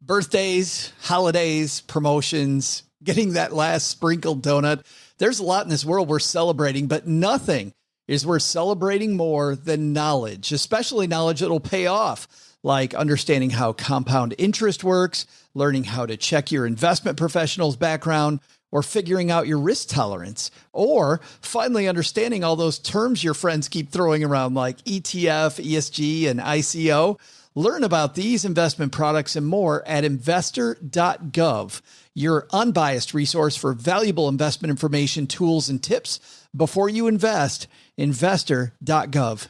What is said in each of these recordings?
Birthdays, holidays, promotions, getting that last sprinkled donut. There's a lot in this world we're celebrating, but nothing is worth celebrating more than knowledge, especially knowledge that'll pay off, like understanding how compound interest works, learning how to check your investment professional's background, or figuring out your risk tolerance, or finally understanding all those terms your friends keep throwing around like ETF, ESG, and ICO. Learn about these investment products and more at investor.gov, your unbiased resource for valuable investment information, tools, and tips before you invest. Investor.gov.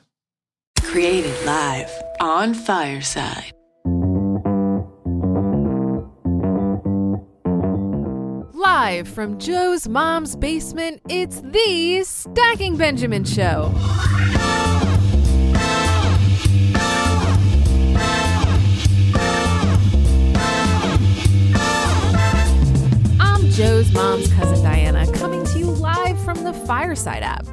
Created live on Fireside. Live from Joe's mom's basement, it's the Stacking Benjamin Show. Joe's mom's cousin Diana, coming to you live from the Fireside app.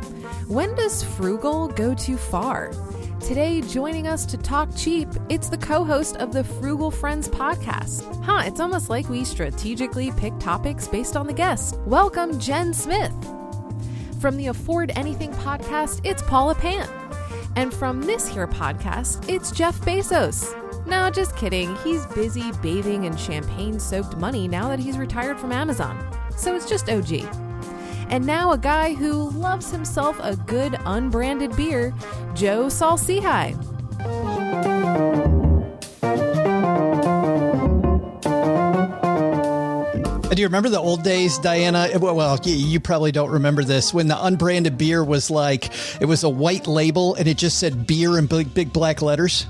When does frugal go too far? Today, joining us to talk cheap, it's the co-host of the Frugal Friends podcast. It's almost like we strategically pick topics based on the guest. Welcome, Jen Smith. From the Afford Anything podcast, it's Paula Pant. And from this here podcast, it's Jeff Bezos. No, just kidding. He's busy bathing in champagne-soaked money now that he's retired from Amazon. So it's just OG. And now a guy who loves himself a good unbranded beer, Joe Saul-Sehy. Do you remember the old days, Diana? Well, you probably don't remember this. When the unbranded beer was like, it was a white label and it just said beer in big black letters.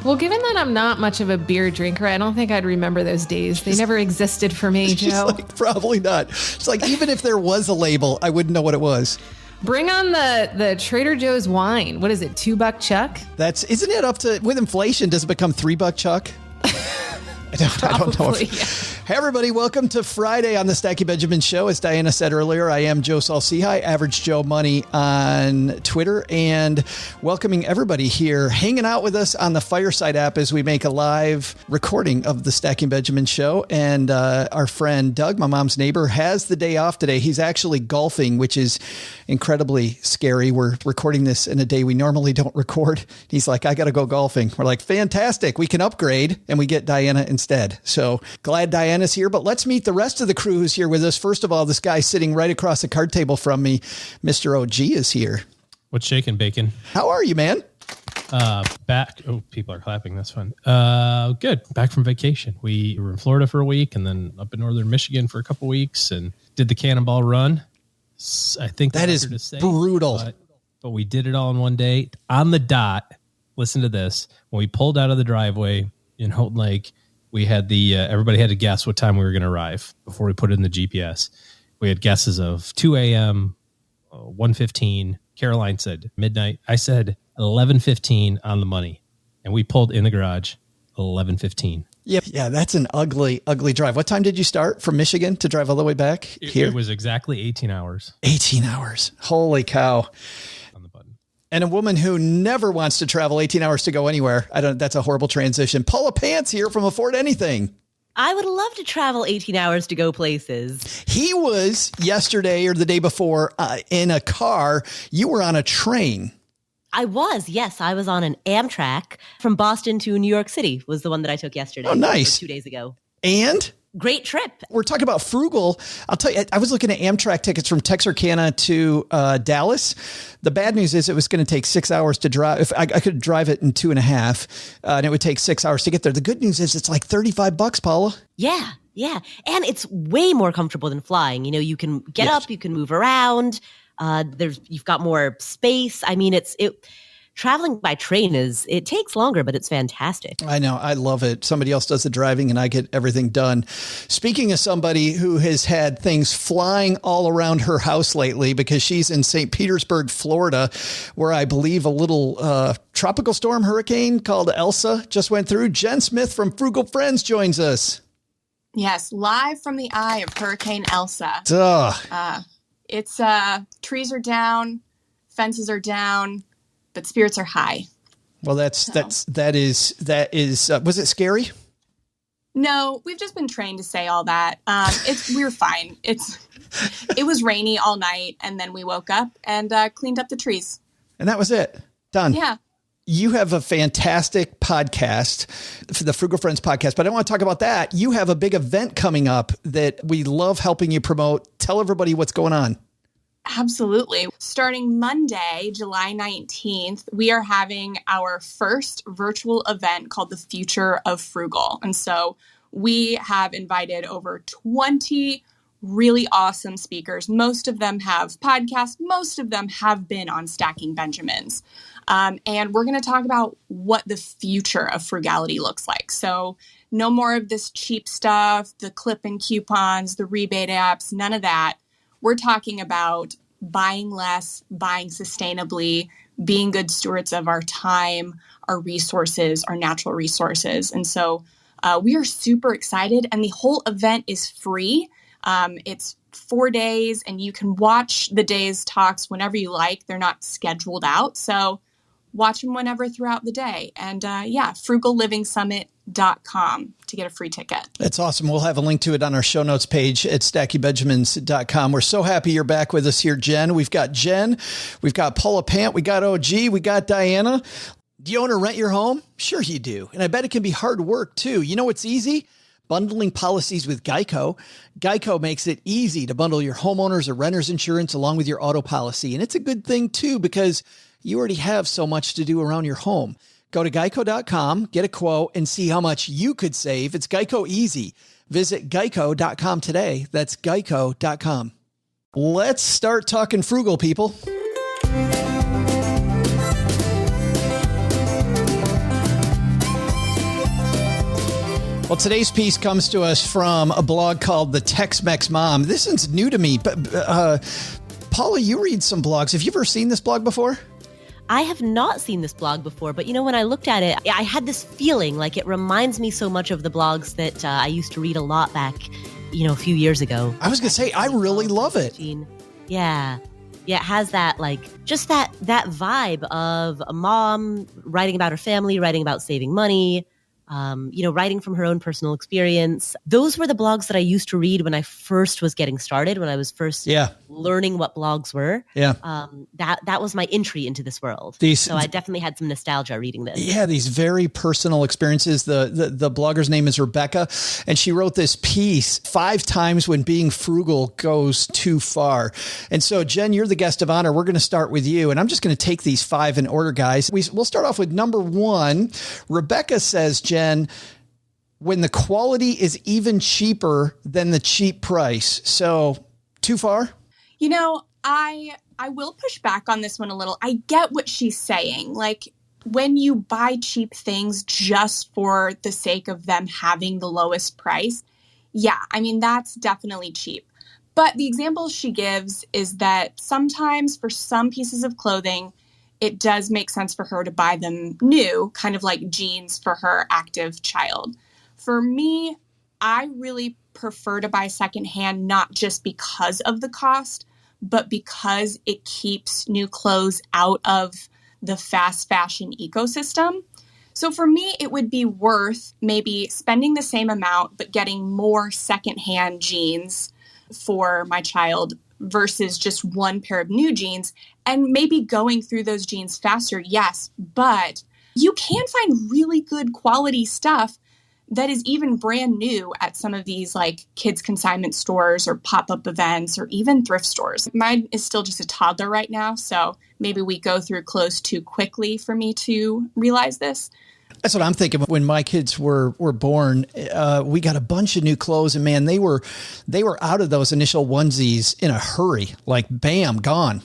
Well, given that I'm not much of a beer drinker, I don't think I'd remember those days. They never existed for me, Joe. Like, probably not. It's like, even if there was a label, I wouldn't know what it was. Bring on the Trader Joe's wine. What is it, $2 Chuck? Isn't it up to, with inflation, does it become $3 Chuck? I don't know. Yeah. Hey, everybody. Welcome to Friday on the Stacking Benjamin Show. As Diana said earlier, I am Joe Saul-Sehy, Average Joe Money on Twitter, and welcoming everybody here, hanging out with us on the Fireside app as we make a live recording of the Stacking Benjamin Show. And our friend Doug, my mom's neighbor, has the day off today. He's actually golfing, which is incredibly scary. We're recording this in a day we normally don't record. He's like, I got to go golfing. We're like, fantastic. We can upgrade, and we get Diana instead. So glad Diana's here, but let's meet the rest of the crew who's here with us. First of all, this guy sitting right across the card table from me, Mr. OG, is here. What's shaking, bacon? How are you, man? Back. Oh, people are clapping. That's fun. Good. Back from vacation. We were in Florida for a week and then up in northern Michigan for a couple weeks and did the Cannonball Run. I think that is brutal, but we did it all in one day on the dot. Listen to this. When we pulled out of the driveway in Houghton Lake, we had everybody had to guess what time we were going to arrive before we put it in the GPS. We had guesses of 2 a.m., 1:15. Caroline said midnight. I said 11:15 on the money. And we pulled in the garage 11:15. Yeah, that's an ugly, ugly drive. What time did you start from Michigan to drive all the way back here? It was exactly 18 hours. 18 hours. Holy cow. And a woman who never wants to travel 18 hours to go anywhere. That's a horrible transition. Paula Pant's here from Afford Anything. I would love to travel 18 hours to go places. He was yesterday or the day before in a car. You were on a train. I was, yes. I was on an Amtrak from Boston to New York City was the one that I took yesterday. Oh, nice. 2 days ago. And? Great trip. We're talking about frugal. I'll tell you, I was looking at Amtrak tickets from Texarkana to Dallas. The bad news is it was going to take 6 hours to drive. If I could drive it in 2.5, and it would take 6 hours to get there. The good news is it's like $35, Paula. Yeah. And it's way more comfortable than flying. You know, you can get up, you can move around. You've got more space. I mean, traveling by train it takes longer, but it's fantastic. I know. I love it. Somebody else does the driving and I get everything done. Speaking of somebody who has had things flying all around her house lately because she's in St. Petersburg, Florida, where I believe a little tropical storm hurricane called Elsa just went through. Jen Smith from Frugal Friends joins us. Yes, live from the eye of Hurricane Elsa. It's trees are down, fences are down, but spirits are high. Well, that is. Was it scary? No, we've just been trained to say all that. We're fine. It was rainy all night, and then we woke up and cleaned up the trees. And that was it. Done. Yeah. You have a fantastic podcast, the Frugal Friends podcast, but I want to talk about that. You have a big event coming up that we love helping you promote. Tell everybody what's going on. Absolutely. Starting Monday, July 19th, we are having our first virtual event called the Future of Frugal. And so we have invited over 20 really awesome speakers. Most of them have podcasts. Most of them have been on Stacking Benjamins. And we're going to talk about what the future of frugality looks like. So no more of this cheap stuff, the clip and coupons, the rebate apps, none of that. We're talking about buying less, buying sustainably, being good stewards of our time, our resources, our natural resources. And so we are super excited. And the whole event is free. It's 4 days, and you can watch the day's talks whenever you like. They're not scheduled out. So watch them whenever throughout the day. And frugallivingsummit.com to get a free ticket. That's awesome. We'll have a link to it on our show notes page at stackingbenjamins.com. We're so happy you're back with us here, Jen. We've got Paula Pant, we got OG, we got Diana. Do you own or rent your home? Sure you do. And I bet it can be hard work too. You know what's easy? Bundling policies with Geico. Geico makes it easy to bundle your homeowners or renters insurance along with your auto policy. And it's a good thing too, because you already have so much to do around your home. Go to geico.com, get a quote, and see how much you could save. It's Geico easy. Visit geico.com today. That's geico.com. Let's start talking frugal, people. Well, today's piece comes to us from a blog called The Tex-Mex Mom. This is new to me, but Paula, you read some blogs. Have you ever seen this blog before? I have not seen this blog before, but when I looked at it, I had this feeling like it reminds me so much of the blogs that I used to read a lot back, a few years ago. I was going to say, I really love it. Yeah. Yeah, it has that, just that vibe of a mom writing about her family, writing about saving money, writing from her own personal experience. Those were the blogs that I used to read when I first was getting started, when I was first learning what blogs were. Yeah. That was my entry into this world. So I definitely had some nostalgia reading this. Yeah, these very personal experiences. The blogger's name is Rebecca, and she wrote this piece, 5 times when being frugal goes too far. And so, Jen, you're the guest of honor. We're going to start with you, and I'm just going to take these 5 in order, guys. We'll start off with number 1. Rebecca says, Jen, when the quality is even cheaper than the cheap price. So too far? I will push back on this one a little. I get what she's saying. When you buy cheap things just for the sake of them having the lowest price, that's definitely cheap. But the example she gives is that sometimes for some pieces of clothing, it does make sense for her to buy them new, kind of like jeans for her active child. For me, I really prefer to buy secondhand, not just because of the cost, but because it keeps new clothes out of the fast fashion ecosystem. So for me, it would be worth maybe spending the same amount, but getting more secondhand jeans for my child versus just one pair of new jeans, and maybe going through those jeans faster. Yes, but you can find really good quality stuff that is even brand new at some of these kids consignment stores or pop-up events or even thrift stores. Mine is still just a toddler right now, so maybe we go through clothes too quickly for me to realize this. That's what I'm thinking. When my kids were born, we got a bunch of new clothes, and man, they were out of those initial onesies in a hurry, bam, gone.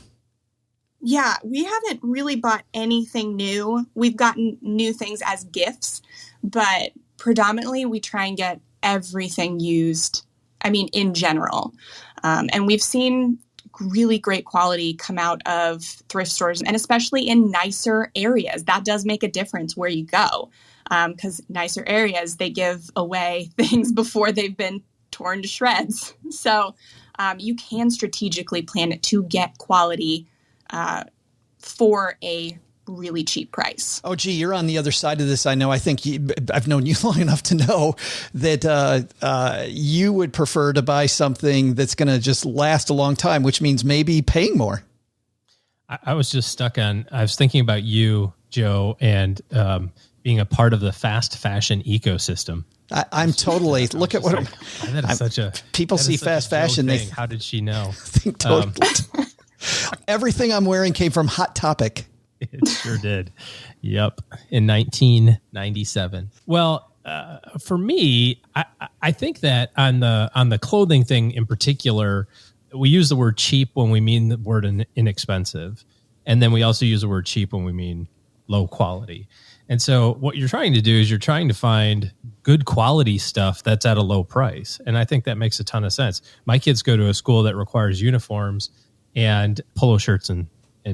Yeah, we haven't really bought anything new. We've gotten new things as gifts, but predominantly we try and get everything used, in general. And we've seen really great quality come out of thrift stores, and especially in nicer areas. That does make a difference where you go, because nicer areas, they give away things before they've been torn to shreds. So you can strategically plan it to get quality for a really cheap price. Oh, gee, you're on the other side of this. I know. I think I've known you long enough to know that you would prefer to buy something that's going to just last a long time, which means maybe paying more. I was just stuck on, I was thinking about you, Joe, and being a part of the fast fashion ecosystem. I'm totally, look at what like, that is such a, people see fast fashion. They how did she know? think totally. Everything I'm wearing came from Hot Topic. It sure did. Yep. In 1997. Well, for me, I think that on the clothing thing in particular, we use the word cheap when we mean the word inexpensive. And then we also use the word cheap when we mean low quality. And so what you're trying to do is you're trying to find good quality stuff that's at a low price. And I think that makes a ton of sense. My kids go to a school that requires uniforms and polo shirts and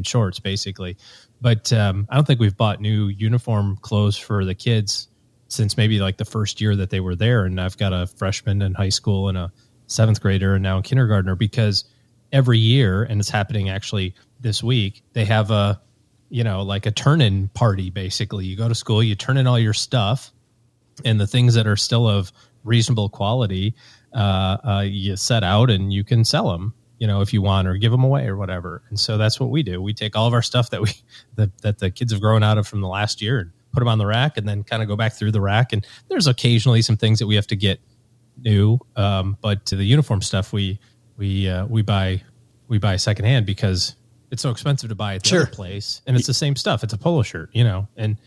shorts, basically. But I don't think we've bought new uniform clothes for the kids since maybe like the first year that they were there. And I've got a freshman in high school and a seventh grader and now a kindergartner, because every year, and it's happening actually this week, they have a turn-in party. Basically, you go to school, you turn in all your stuff, and the things that are still of reasonable quality, you set out and you can sell them, if you want, or give them away or whatever. And so that's what we do. We take all of our stuff that that the kids have grown out of from the last year and put them on the rack, and then kind of go back through the rack. And there's occasionally some things that we have to get new, but to the uniform stuff, we buy secondhand because it's so expensive to buy at the other place, and it's the same stuff. It's a polo shirt, and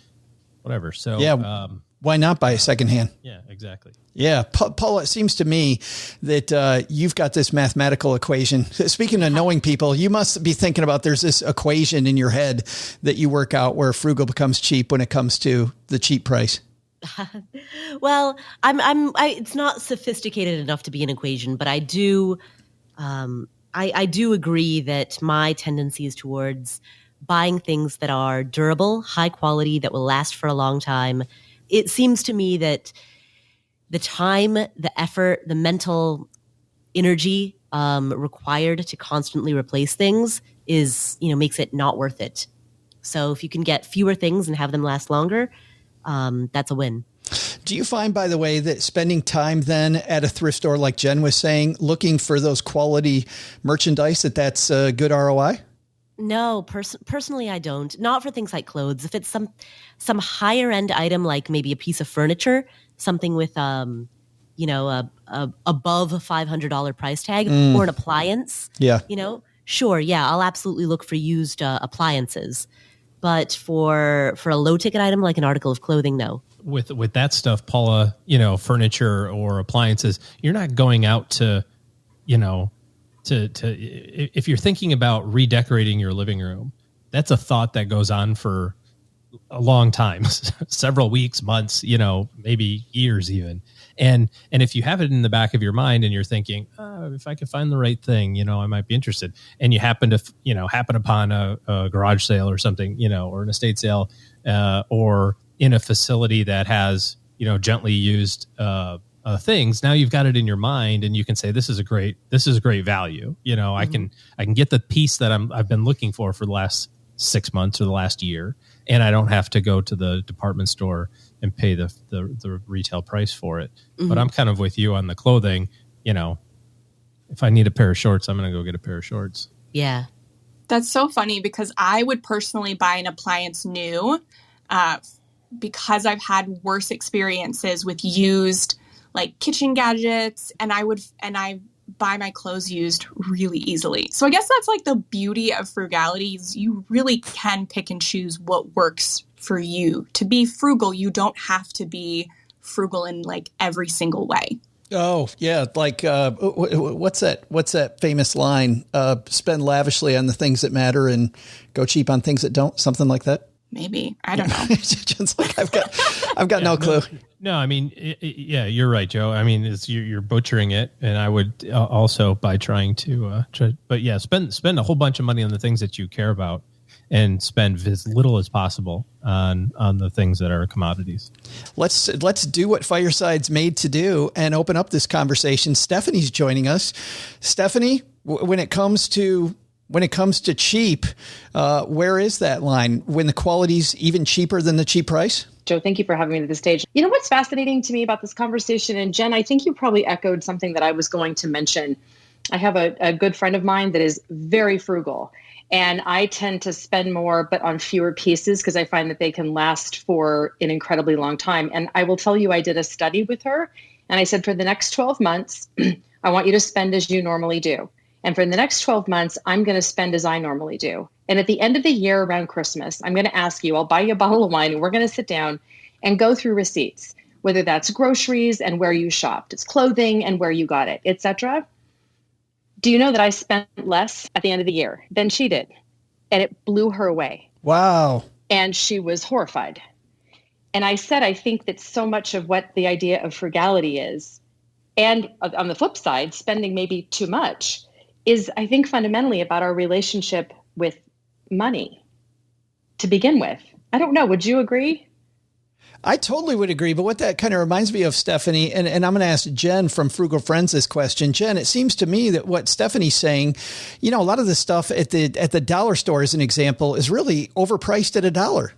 whatever. So yeah, why not buy a secondhand? Yeah, exactly. Yeah, Paula, it seems to me that you've got this mathematical equation. Speaking of knowing people, you must be thinking about there's this equation in your head that you work out where frugal becomes cheap when it comes to the cheap price. Well, it's not sophisticated enough to be an equation, but I do. I do agree that my tendency is towards buying things that are durable, high quality, that will last for a long time. It seems to me that the time, the effort, the mental energy required to constantly replace things makes it not worth it. So if you can get fewer things and have them last longer, that's a win. Do you find, by the way, that spending time then at a thrift store, like Jen was saying, looking for those quality merchandise, that's a good ROI? No, personally, I don't. Not for things like clothes. If it's some higher end item, like maybe a piece of furniture, something with above a $500 price tag, or an appliance. Yeah. Sure. Yeah, I'll absolutely look for used appliances. But for a low ticket item like an article of clothing, no. With that stuff, Paula, furniture or appliances, you're not going out to if you're thinking about redecorating your living room, that's a thought that goes on for a long time, several weeks, months, maybe years even. And if you have it in the back of your mind and you're thinking, if I could find the right thing, I might be interested. And you happen upon a garage sale or something, or an estate sale, or in a facility that has, gently used things. Now you've got it in your mind, and you can say, this is a great value. I can get the piece that I've been looking for the last 6 months or the last year, and I don't have to go to the department store and pay the retail price for it. Mm-hmm. But I'm kind of with you on the clothing. If I need a pair of shorts, I'm going to go get a pair of shorts. Yeah. That's so funny because I would personally buy an appliance new, because I've had worse experiences with used like kitchen gadgets, and I buy my clothes used really easily. So I guess that's like the beauty of frugality is you really can pick and choose what works for you. To be frugal, you don't have to be frugal in like every single way. Oh yeah. Like, what's that famous line? Spend lavishly on the things that matter and go cheap on things that don't, something like that. Maybe. I don't know. Just like I've got no clue. No, I mean, yeah, you're right, Joe. I mean, you're butchering it, and I would also by trying to, but yeah, spend a whole bunch of money on the things that you care about, and spend as little as possible on the things that are commodities. Let's do what Fireside's made to do and open up this conversation. Stephanie's joining us. Stephanie, when it comes to When it comes to cheap, where is that line? When the quality's even cheaper than the cheap price? Joe, thank you for having me to the stage. You know what's fascinating to me about this conversation, and Jen, I think you probably echoed something that I was going to mention. I have a good friend of mine that is very frugal, and I tend to spend more, but on fewer pieces because I find that they can last for an incredibly long time. And I will tell you, I did a study with her, and I said, for the next 12 months, I want you to spend as you normally do. And for the next 12 months, I'm going to spend as I normally do. And at the end of the year around Christmas, I'm going to ask you, I'll buy you a bottle of wine and we're going to sit down and go through receipts, whether that's groceries and where you shopped, it's clothing and where you got it, etc. Do you know that I spent less at the end of the year than she did? And it blew her away. Wow. And she was horrified. And I said, I think that so much of what the idea of frugality is, and on the flip side, spending maybe too much, is, I think, fundamentally about our relationship with money to begin with. I don't know. Would you agree? I totally would agree. But what that kind of reminds me of, Stephanie, and I'm going to ask Jen from Frugal Friends this question. Jen, it seems to me that what Stephanie's saying, you know, a lot of the stuff at the dollar store, as an example, is really overpriced at $1.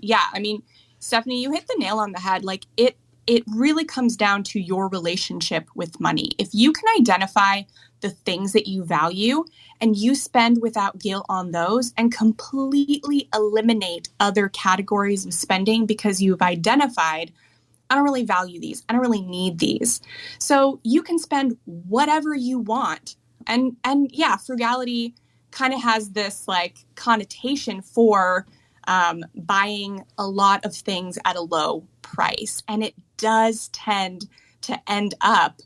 Yeah. I mean, Stephanie, you hit the nail on the head. Like it really comes down to your relationship with money. If you can identify the things that you value and you spend without guilt on those and completely eliminate other categories of spending because you've identified, I don't really value these. I don't really need these. So you can spend whatever you want. And yeah, frugality kind of has this like connotation for buying a lot of things at a low price. And it does tend to end up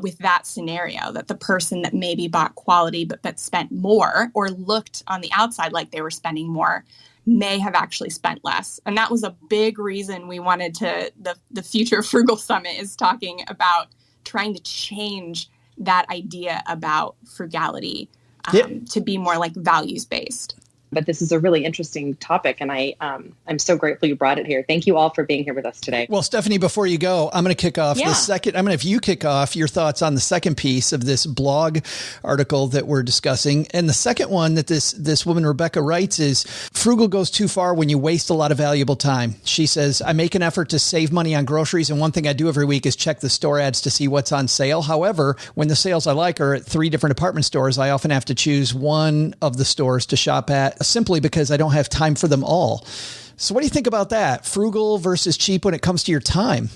with that scenario, that the person that maybe bought quality but spent more or looked on the outside like they were spending more may have actually spent less. And that was a big reason we wanted to, the Future Frugal Summit is talking about trying to change that idea about frugality to be more like values-based. But this is a really interesting topic, and I'm so grateful you brought it here. Thank you all for being here with us today. Well, Stephanie, before you go, I'm going to kick off the second. I'm going to have you kick off your thoughts on the second piece of this blog article that we're discussing. And the second one that this woman, Rebecca, writes is, frugal goes too far when you waste a lot of valuable time. She says, I make an effort to save money on groceries, and one thing I do every week is check the store ads to see what's on sale. However, when the sales I like are at 3 different department stores, I often have to choose one of the stores to shop at, simply because I don't have time for them all. So what do you think about that? Frugal versus cheap when it comes to your time?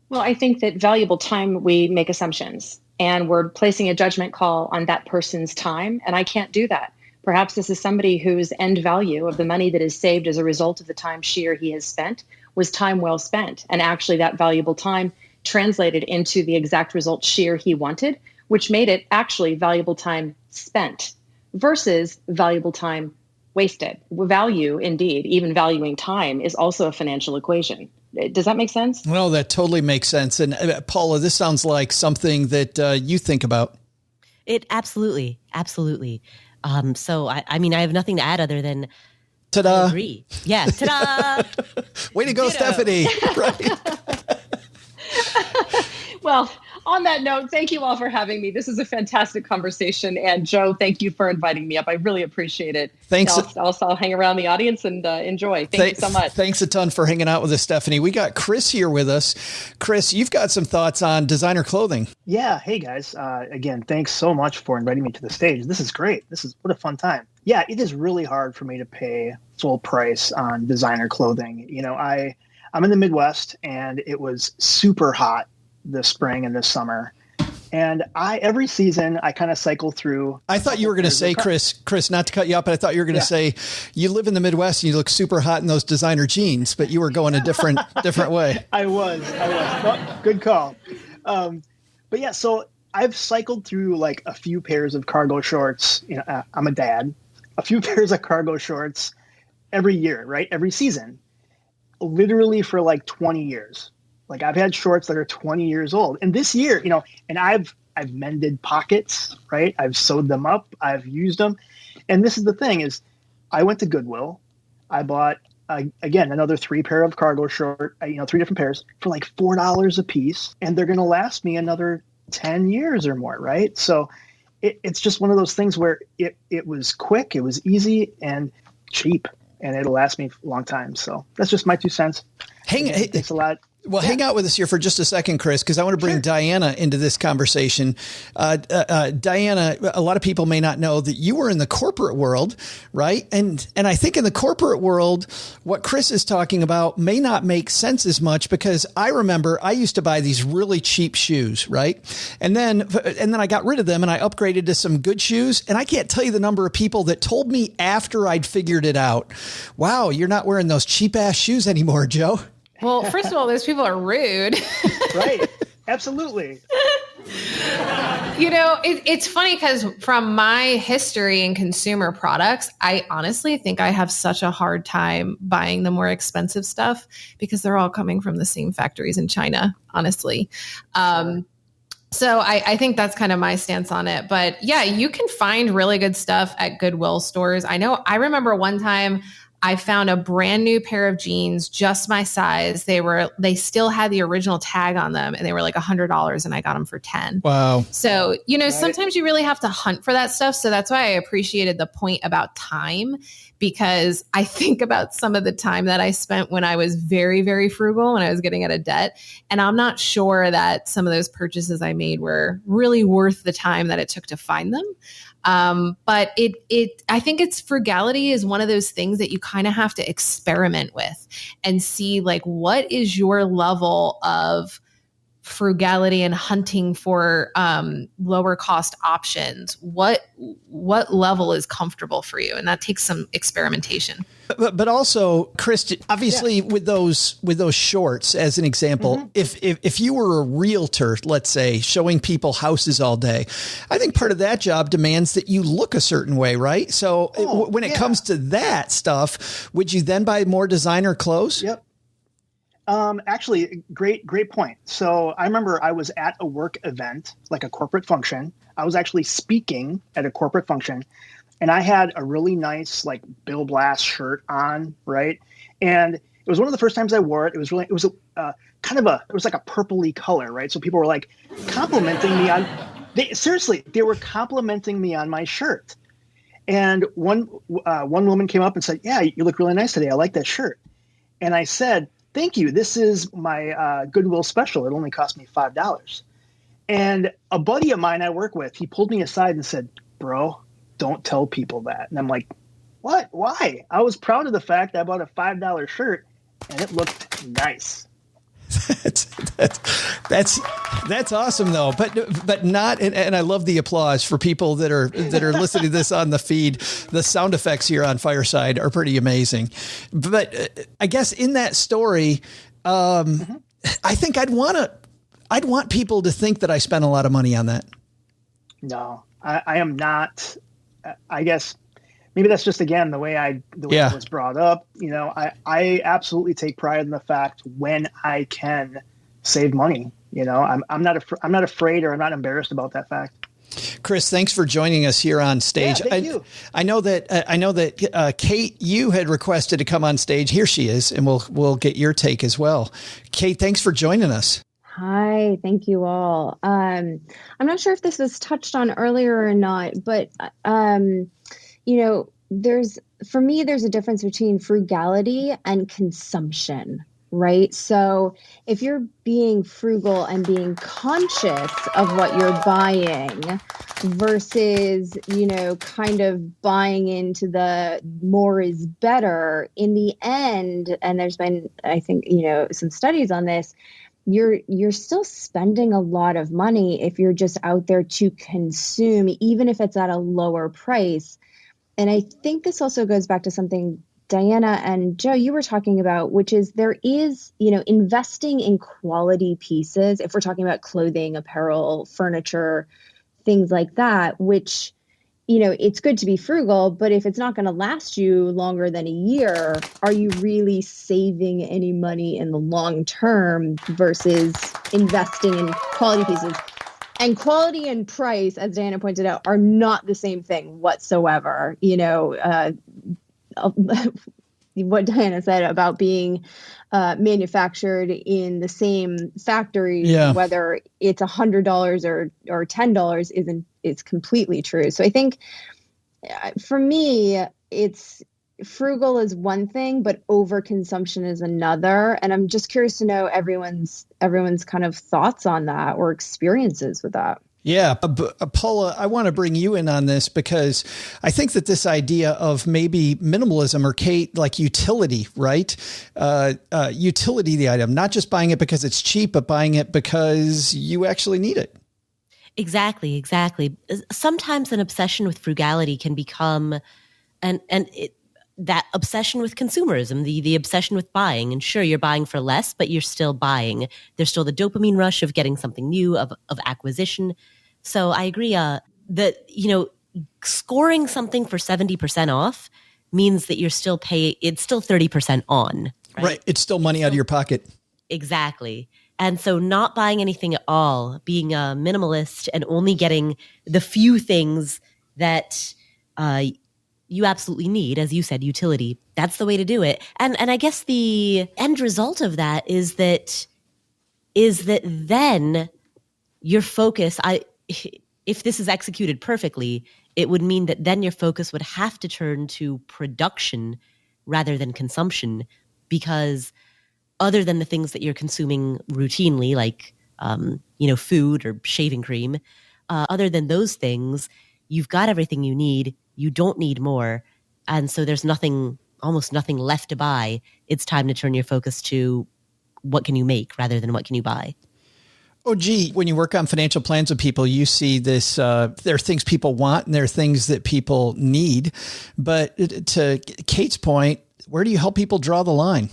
Well, I think that valuable time, we make assumptions and we're placing a judgment call on that person's time. And I can't do that. Perhaps this is somebody whose end value of the money that is saved as a result of the time she or he has spent was time well spent. And actually that valuable time translated into the exact result she or he wanted, which made it actually valuable time spent versus valuable time wasted. Value, indeed, even valuing time is also a financial equation. Does that make sense? Well, that totally makes sense. And Paula, this sounds like something that you think about. It absolutely. So I mean, I have nothing to add other than ta-da. I agree. Yeah, ta-da. Way to go, ditto. Stephanie. Right. Well, on that note, thank you all for having me. This is a fantastic conversation. And Joe, thank you for inviting me up. I really appreciate it. Thanks. I'll hang around the audience and enjoy. Thank you so much. Thanks a ton for hanging out with us, Stephanie. We got Chris here with us. Chris, you've got some thoughts on designer clothing. Yeah. Hey, guys. Again, thanks so much for inviting me to the stage. This is great. What a fun time. Yeah, it is really hard for me to pay full price on designer clothing. You know, I'm in the Midwest, and it was super hot this spring and this summer. And every season I kind of cycle through. I thought you were going to say, Chris, not to cut you up, but I thought you were going to say you live in the Midwest and you look super hot in those designer jeans, but you were going a different way. I was. Well, good call. But yeah, so I've cycled through like a few pairs of cargo shorts. You know, I'm a dad. A few pairs of cargo shorts every year, right? Every season, literally for like 20 years. Like I've had shorts that are 20 years old. And this year, you know, and I've mended pockets, right? I've sewed them up. I've used them. And this is the thing is I went to Goodwill. I bought, again, another 3 pair of cargo short, 3 different pairs for like $4 a piece. And they're going to last me another 10 years or more, right? So it's just one of those things where it was quick, it was easy and cheap, and it'll last me a long time. So that's just my 2 cents. It takes a lot. Well, hang out with us here for just a second, Chris, because I want to bring Diania into this conversation. Diania, a lot of people may not know that you were in the corporate world, right? And I think in the corporate world, what Chris is talking about may not make sense as much, because I remember I used to buy these really cheap shoes, right? And then I got rid of them and I upgraded to some good shoes. And I can't tell you the number of people that told me after I'd figured it out, wow, you're not wearing those cheap ass shoes anymore, Joe. Well, first of all, those people are rude. Right. Absolutely. It's funny because from my history in consumer products, I honestly think I have such a hard time buying the more expensive stuff because they're all coming from the same factories in China, honestly. So I think that's kind of my stance on it. But yeah, you can find really good stuff at Goodwill stores. I remember one time I found a brand new pair of jeans, just my size. They still had the original tag on them and they were like $100 and I got them for 10. Wow. So, sometimes you really have to hunt for that stuff. So that's why I appreciated the point about time, because I think about some of the time that I spent when I was very, very frugal, when I was getting out of debt. And I'm not sure that some of those purchases I made were really worth the time that it took to find them. But I think frugality is one of those things that you kind of have to experiment with and see, like, what is your level of frugality and hunting for lower cost options? What level is comfortable for you? And that takes some experimentation. But also, Chris, obviously with those shorts, as an example, if you were a realtor, let's say, showing people houses all day, I think part of that job demands that you look a certain way, right? So when it comes to that stuff, would you then buy more designer clothes? Yep. Actually, great point. So I remember I was at a work event, like a corporate function. I was actually speaking at a corporate function, and I had a really nice, like, Bill Blass shirt on, right? And it was one of the first times I wore it. It was like a purpley color, right? So people were like complimenting me on. They were complimenting me on my shirt. And one woman came up and said, "Yeah, you look really nice today. I like that shirt." And I said, "Thank you. This is my Goodwill special. It only cost me $5. And a buddy of mine I work with, he pulled me aside and said, "Bro, don't tell people that." And I'm like, "What? Why?" I was proud of the fact that I bought a $5 shirt and it looked nice. That's awesome though, but not, and I love the applause for people that are listening to this on the feed. The sound effects here on Fireside are pretty amazing. But I guess in that story, I think I'd want people to think that I spent a lot of money on that. No, I am not. I guess maybe that's just, again, the way I was brought up. I absolutely take pride in the fact when I can save money. I'm not afraid, or I'm not embarrassed about that fact. Chris, thanks for joining us here on stage. Yeah, thank you. I know that Kate, you had requested to come on stage. Here she is, and we'll get your take as well. Kate, thanks for joining us. Hi, thank you all. I'm not sure if this was touched on earlier or not, but there's a difference between frugality and consumption, right? So if you're being frugal and being conscious of what you're buying versus, kind of buying into the more is better, in the end, and there's been, I think, some studies on this, you're still spending a lot of money if you're just out there to consume, even if it's at a lower price. And I think this also goes back to something Diania and Joe, you were talking about, which is there is, investing in quality pieces. If we're talking about clothing, apparel, furniture, things like that, which, it's good to be frugal, but if it's not going to last you longer than a year, are you really saving any money in the long term versus investing in quality pieces? And quality and price, as Diania pointed out, are not the same thing whatsoever. What Diania said about being manufactured in the same factory, whether it's $100 or $10, it's completely true. So I think for me, it's frugal is one thing, but overconsumption is another. And I'm just curious to know everyone's kind of thoughts on that or experiences with that. Yeah. Paula, I want to bring you in on this because I think that this idea of maybe minimalism, or Kate, like utility, right? Utility, the item, not just buying it because it's cheap, but buying it because you actually need it. Exactly. Sometimes an obsession with frugality can become that obsession with consumerism, the obsession with buying. And sure, you're buying for less, but you're still buying. There's still the dopamine rush of getting something new, of acquisition. So I agree that, scoring something for 70% off means that you're still it's still 30% on. Right. It's still money out of your pocket. Exactly. And so not buying anything at all, being a minimalist and only getting the few things that you absolutely need, as you said, utility. That's the way to do it. And I guess the end result of that is that then your focus, if this is executed perfectly, it would mean that then your focus would have to turn to production rather than consumption, because other than the things that you're consuming routinely, like food or shaving cream, other than those things, you've got everything you need. You don't need more. And so there's almost nothing left to buy. It's time to turn your focus to what can you make rather than what can you buy. Oh, gee, when you work on financial plans with people, you see this, there are things people want and there are things that people need. But to Kate's point, where do you help people draw the line?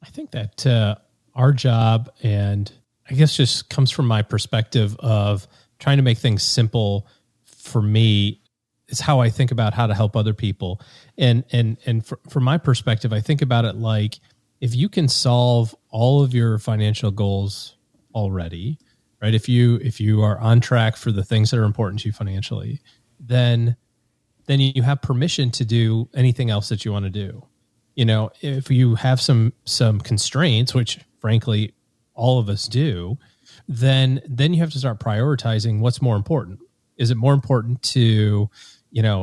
I think that our job, and I guess just comes from my perspective of trying to make things simple for me, is how I think about how to help other people. And from my perspective, I think about it like, if you can solve all of your financial goals already, right? If you are on track for the things that are important to you financially, then you have permission to do anything else that you want to do. If you have some constraints, which frankly all of us do, then you have to start prioritizing what's more important. Is it more important to,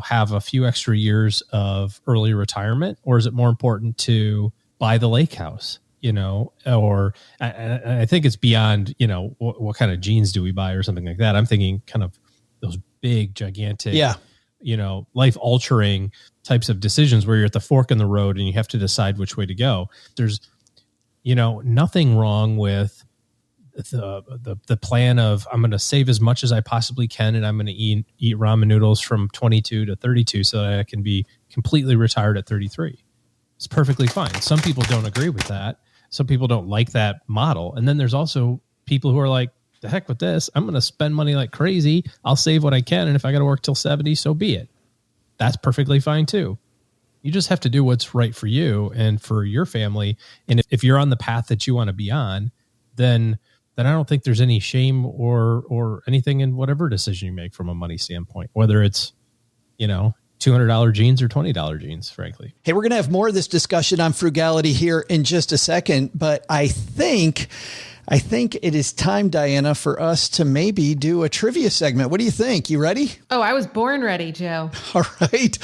have a few extra years of early retirement, or is it more important to buy the lake house? Or I think it's beyond, what kind of jeans do we buy or something like that. I'm thinking kind of those big, gigantic, life altering types of decisions where you're at the fork in the road and you have to decide which way to go. There's, nothing wrong with the plan of, I'm going to save as much as I possibly can, and I'm going to eat ramen noodles from 22 to 32 so that I can be completely retired at 33. It's perfectly fine. Some people don't agree with that. Some people don't like that model. And then there's also people who are like, the heck with this. I'm going to spend money like crazy. I'll save what I can. And if I got to work till 70, so be it. That's perfectly fine too. You just have to do what's right for you and for your family. And if you're on the path that you want to be on, then I don't think there's any shame or anything in whatever decision you make from a money standpoint, whether it's, $200 jeans or $20 jeans, frankly. Hey, we're going to have more of this discussion on frugality here in just a second, but I think it is time, Diana, for us to maybe do a trivia segment. What do you think? You ready? Oh, I was born ready, Joe. All right.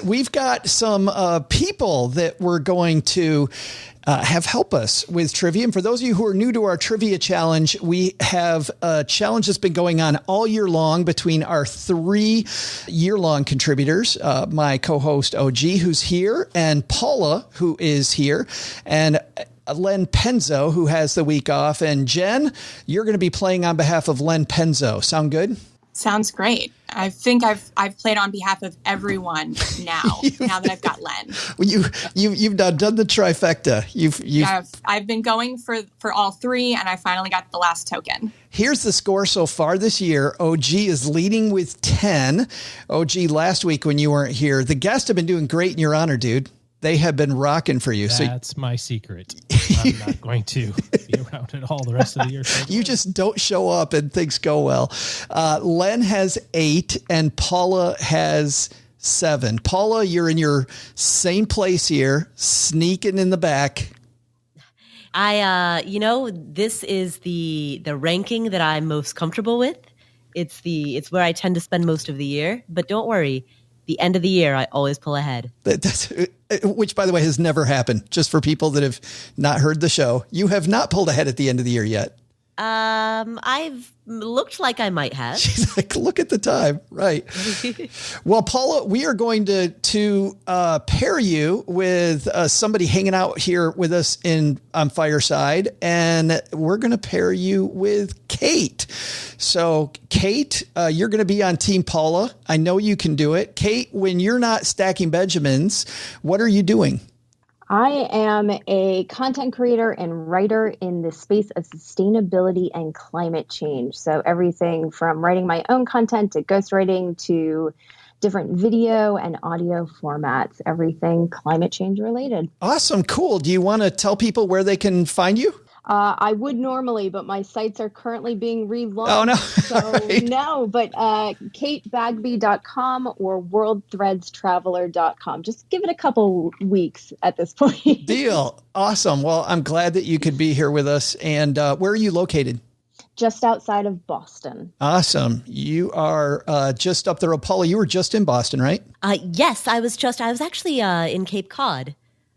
We've got some people that we're going to have help us with trivia. And for those of you who are new to our trivia challenge, we have a challenge that's been going on all year long between our 3 year-long contributors, my co-host OG, who's here, and Paula, who is here, and Len Penzo, who has the week off. And Jen, you're going to be playing on behalf of Len Penzo. Sound good? Sounds great. I think I've played on behalf of everyone now. Now that I've got Len, you've done the trifecta. I've been going for all 3, and I finally got the last token. Here's the score so far this year. OG is leading with 10. OG, last week when you weren't here, the guests have been doing great in your honor, dude. They have been rocking for you. That's my secret. I'm not going to be around at all the rest of the year. You just don't show up and things go well. Len has 8 and Paula has 7. Paula, you're in your same place here, sneaking in the back. This is the ranking that I'm most comfortable with. It's where I tend to spend most of the year. But don't worry, the end of the year I always pull ahead. Which, by the way, has never happened. Just for people that have not heard the show, you have not pulled ahead at the end of the year yet. I've looked like I might have. She's like, look at the time. Right. Well, Paula, we are going to pair you with somebody hanging out here with us on Fireside, and we're going to pair you with Kate. So Kate, you're going to be on Team Paula. I know you can do it. Kate, when you're not stacking Benjamins, what are you doing? I am a content creator and writer in the space of sustainability and climate change. So everything from writing my own content to ghostwriting to different video and audio formats, everything climate change related. Awesome. Cool. Do you want to tell people where they can find you? I would normally, but my sites are currently being relaunched. Oh, no. So Right. no, but katebagby.com or worldthreadstraveler.com. Just give it a couple weeks at this point. Deal. Awesome. Well, I'm glad that you could be here with us. And where are you located? Just outside of Boston. Awesome. You are just up there. Paula, you were just in Boston, right? Yes, I was actually in Cape Cod.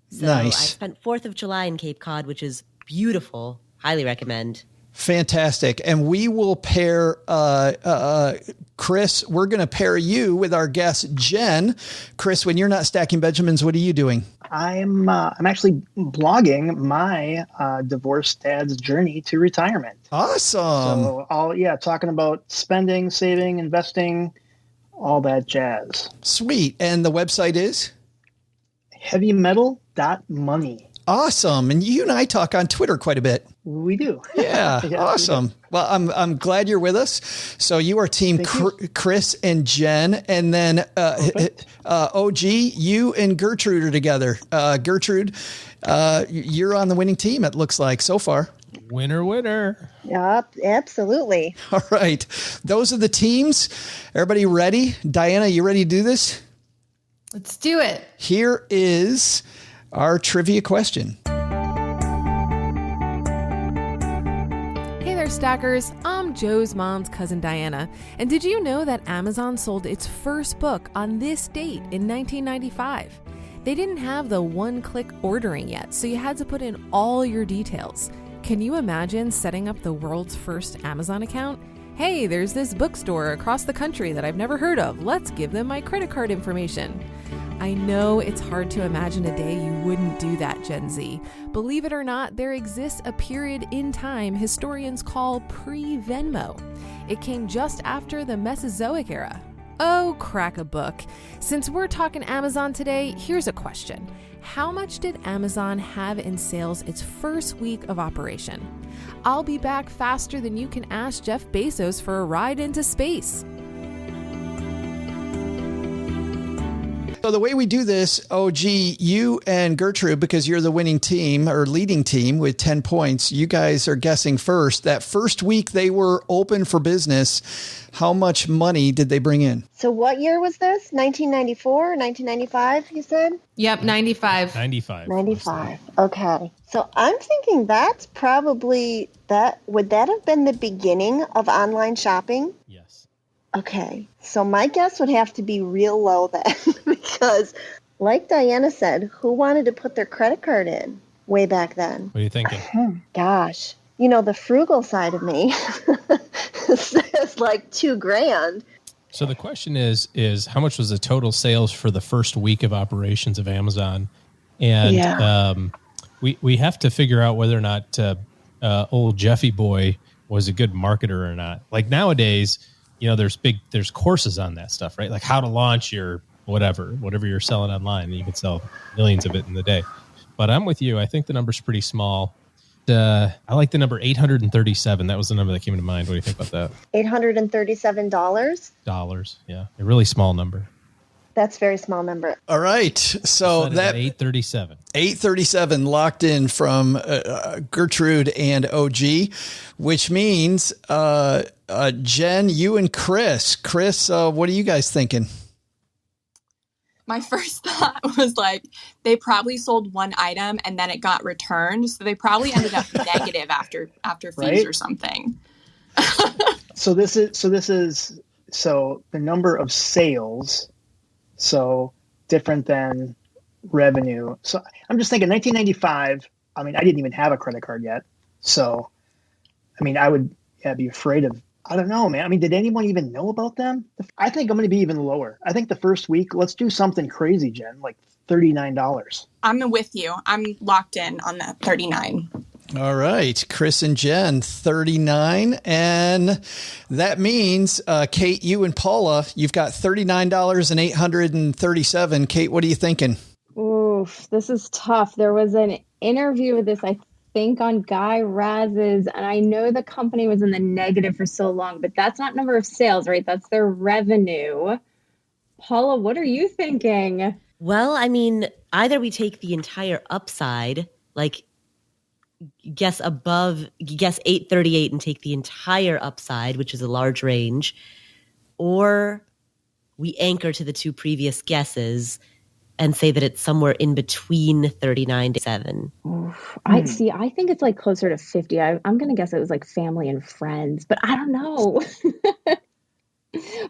So Nice. I spent 4th of July in Cape Cod, which is beautiful. Highly recommend. Fantastic. And we will pair Chris. We're going to pair you with our guest, Jen. Chris, when you're not stacking Benjamins, what are you doing? I'm actually blogging my divorced dad's journey to retirement. Awesome. So talking about spending, saving, investing, all that jazz. Sweet. And the website is? heavymetal.money. Awesome. And you and I talk on Twitter quite a bit. We do. Yeah. Yes, Awesome. Well, I'm glad you're with us. So you are team Chris and Jen, and then OG, you and Gertrude are together. Gertrude, you're on the winning team, it looks like, so far. Winner. Yep, absolutely. All right. Those are the teams. Everybody ready? Diana, you ready to do this? Let's do it. Here is our trivia question. Hey there, Stackers. I'm Joe's mom's cousin Diana. And did you know that Amazon sold its first book on this date in 1995? They didn't have the one-click ordering yet, so you had to put in all your details. Can you imagine setting up the world's first Amazon account? Hey, there's this bookstore across the country that I've never heard of. Let's give them my credit card information. I know it's hard to imagine a day you wouldn't do that, Gen Z. Believe it or not, there exists a period in time historians call pre-Venmo. It came just after the Mesozoic era. Oh, crack a book. Since we're talking Amazon today, here's a question. How much did Amazon have in sales its first week of operation? I'll be back faster than you can ask Jeff Bezos for a ride into space. So the way we do this, OG, you and Gertrude, because you're the winning team or leading team with 10 points, you guys are guessing first. That first week they were open for business, how much money did they bring in? So what year was this? 1994, 1995, you said? Yep, 95. 95. Okay. So I'm thinking that's probably would that have been the beginning of online shopping? Yes. Okay. So my guess would have to be real low then because like Diana said, who wanted to put their credit card in way back then? What are you thinking? Gosh, the frugal side of me says like $2,000. So the question is how much was the total sales for the first week of operations of Amazon? And we have to figure out whether or not old Jeffy boy was a good marketer or not. Like nowadays, there's courses on that stuff, right? Like how to launch your whatever you're selling online, and you can sell millions of it in the day. But I'm with you. I think the number's pretty small. I like the number 837. That was the number that came to mind. What do you think about that? $837? Dollars. Yeah. A really small number. That's a very small number. All right. So that 837. 837 locked in from Gertrude and OG, which means Jen, you and Chris. Chris, what are you guys thinking? My first thought was like, they probably sold one item and then it got returned. So they probably ended up negative after fees Right? or something. So the number of sales, so different than revenue. So I'm just thinking 1995, I mean, I didn't even have a credit card yet. So, I mean, I would be afraid of, I don't know, man. I mean, did anyone even know about them? I think I'm going to be even lower. I think the first week, let's do something crazy, Jen, like $39. I'm with you. I'm locked in on that 39. All right, Chris and Jen, 39. And that means, Kate, you and Paula, you've got $39,837. Kate, what are you thinking? Oof, this is tough. There was an interview with this, I think, on Guy Raz's, and I know the company was in the negative for so long, but that's not number of sales, right? That's their revenue. Paula, what are you thinking? Well, I mean, either we take the entire upside, like guess 838 and take the entire upside, which is a large range, or we anchor to the two previous guesses and say that it's somewhere in between 39 to 7. I think it's like closer to 50. I'm going to guess it was like family and friends, but I don't know.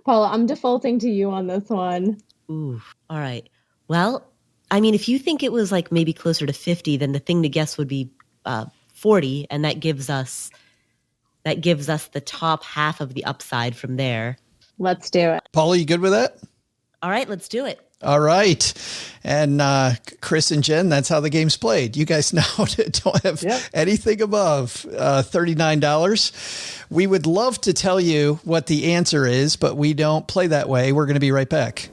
Paula, I'm defaulting to you on this one. Ooh, all right. Well, I mean, if you think it was like maybe closer to 50, then the thing to guess would be 40, and that gives us the top half of the upside from there. Let's do it. Paula, you good with that? All right, let's do it. All right. And Chris and Jen, that's how the game's played. You guys now don't have anything above $39. We would love to tell you what the answer is, but we don't play that way. We're going to be right back.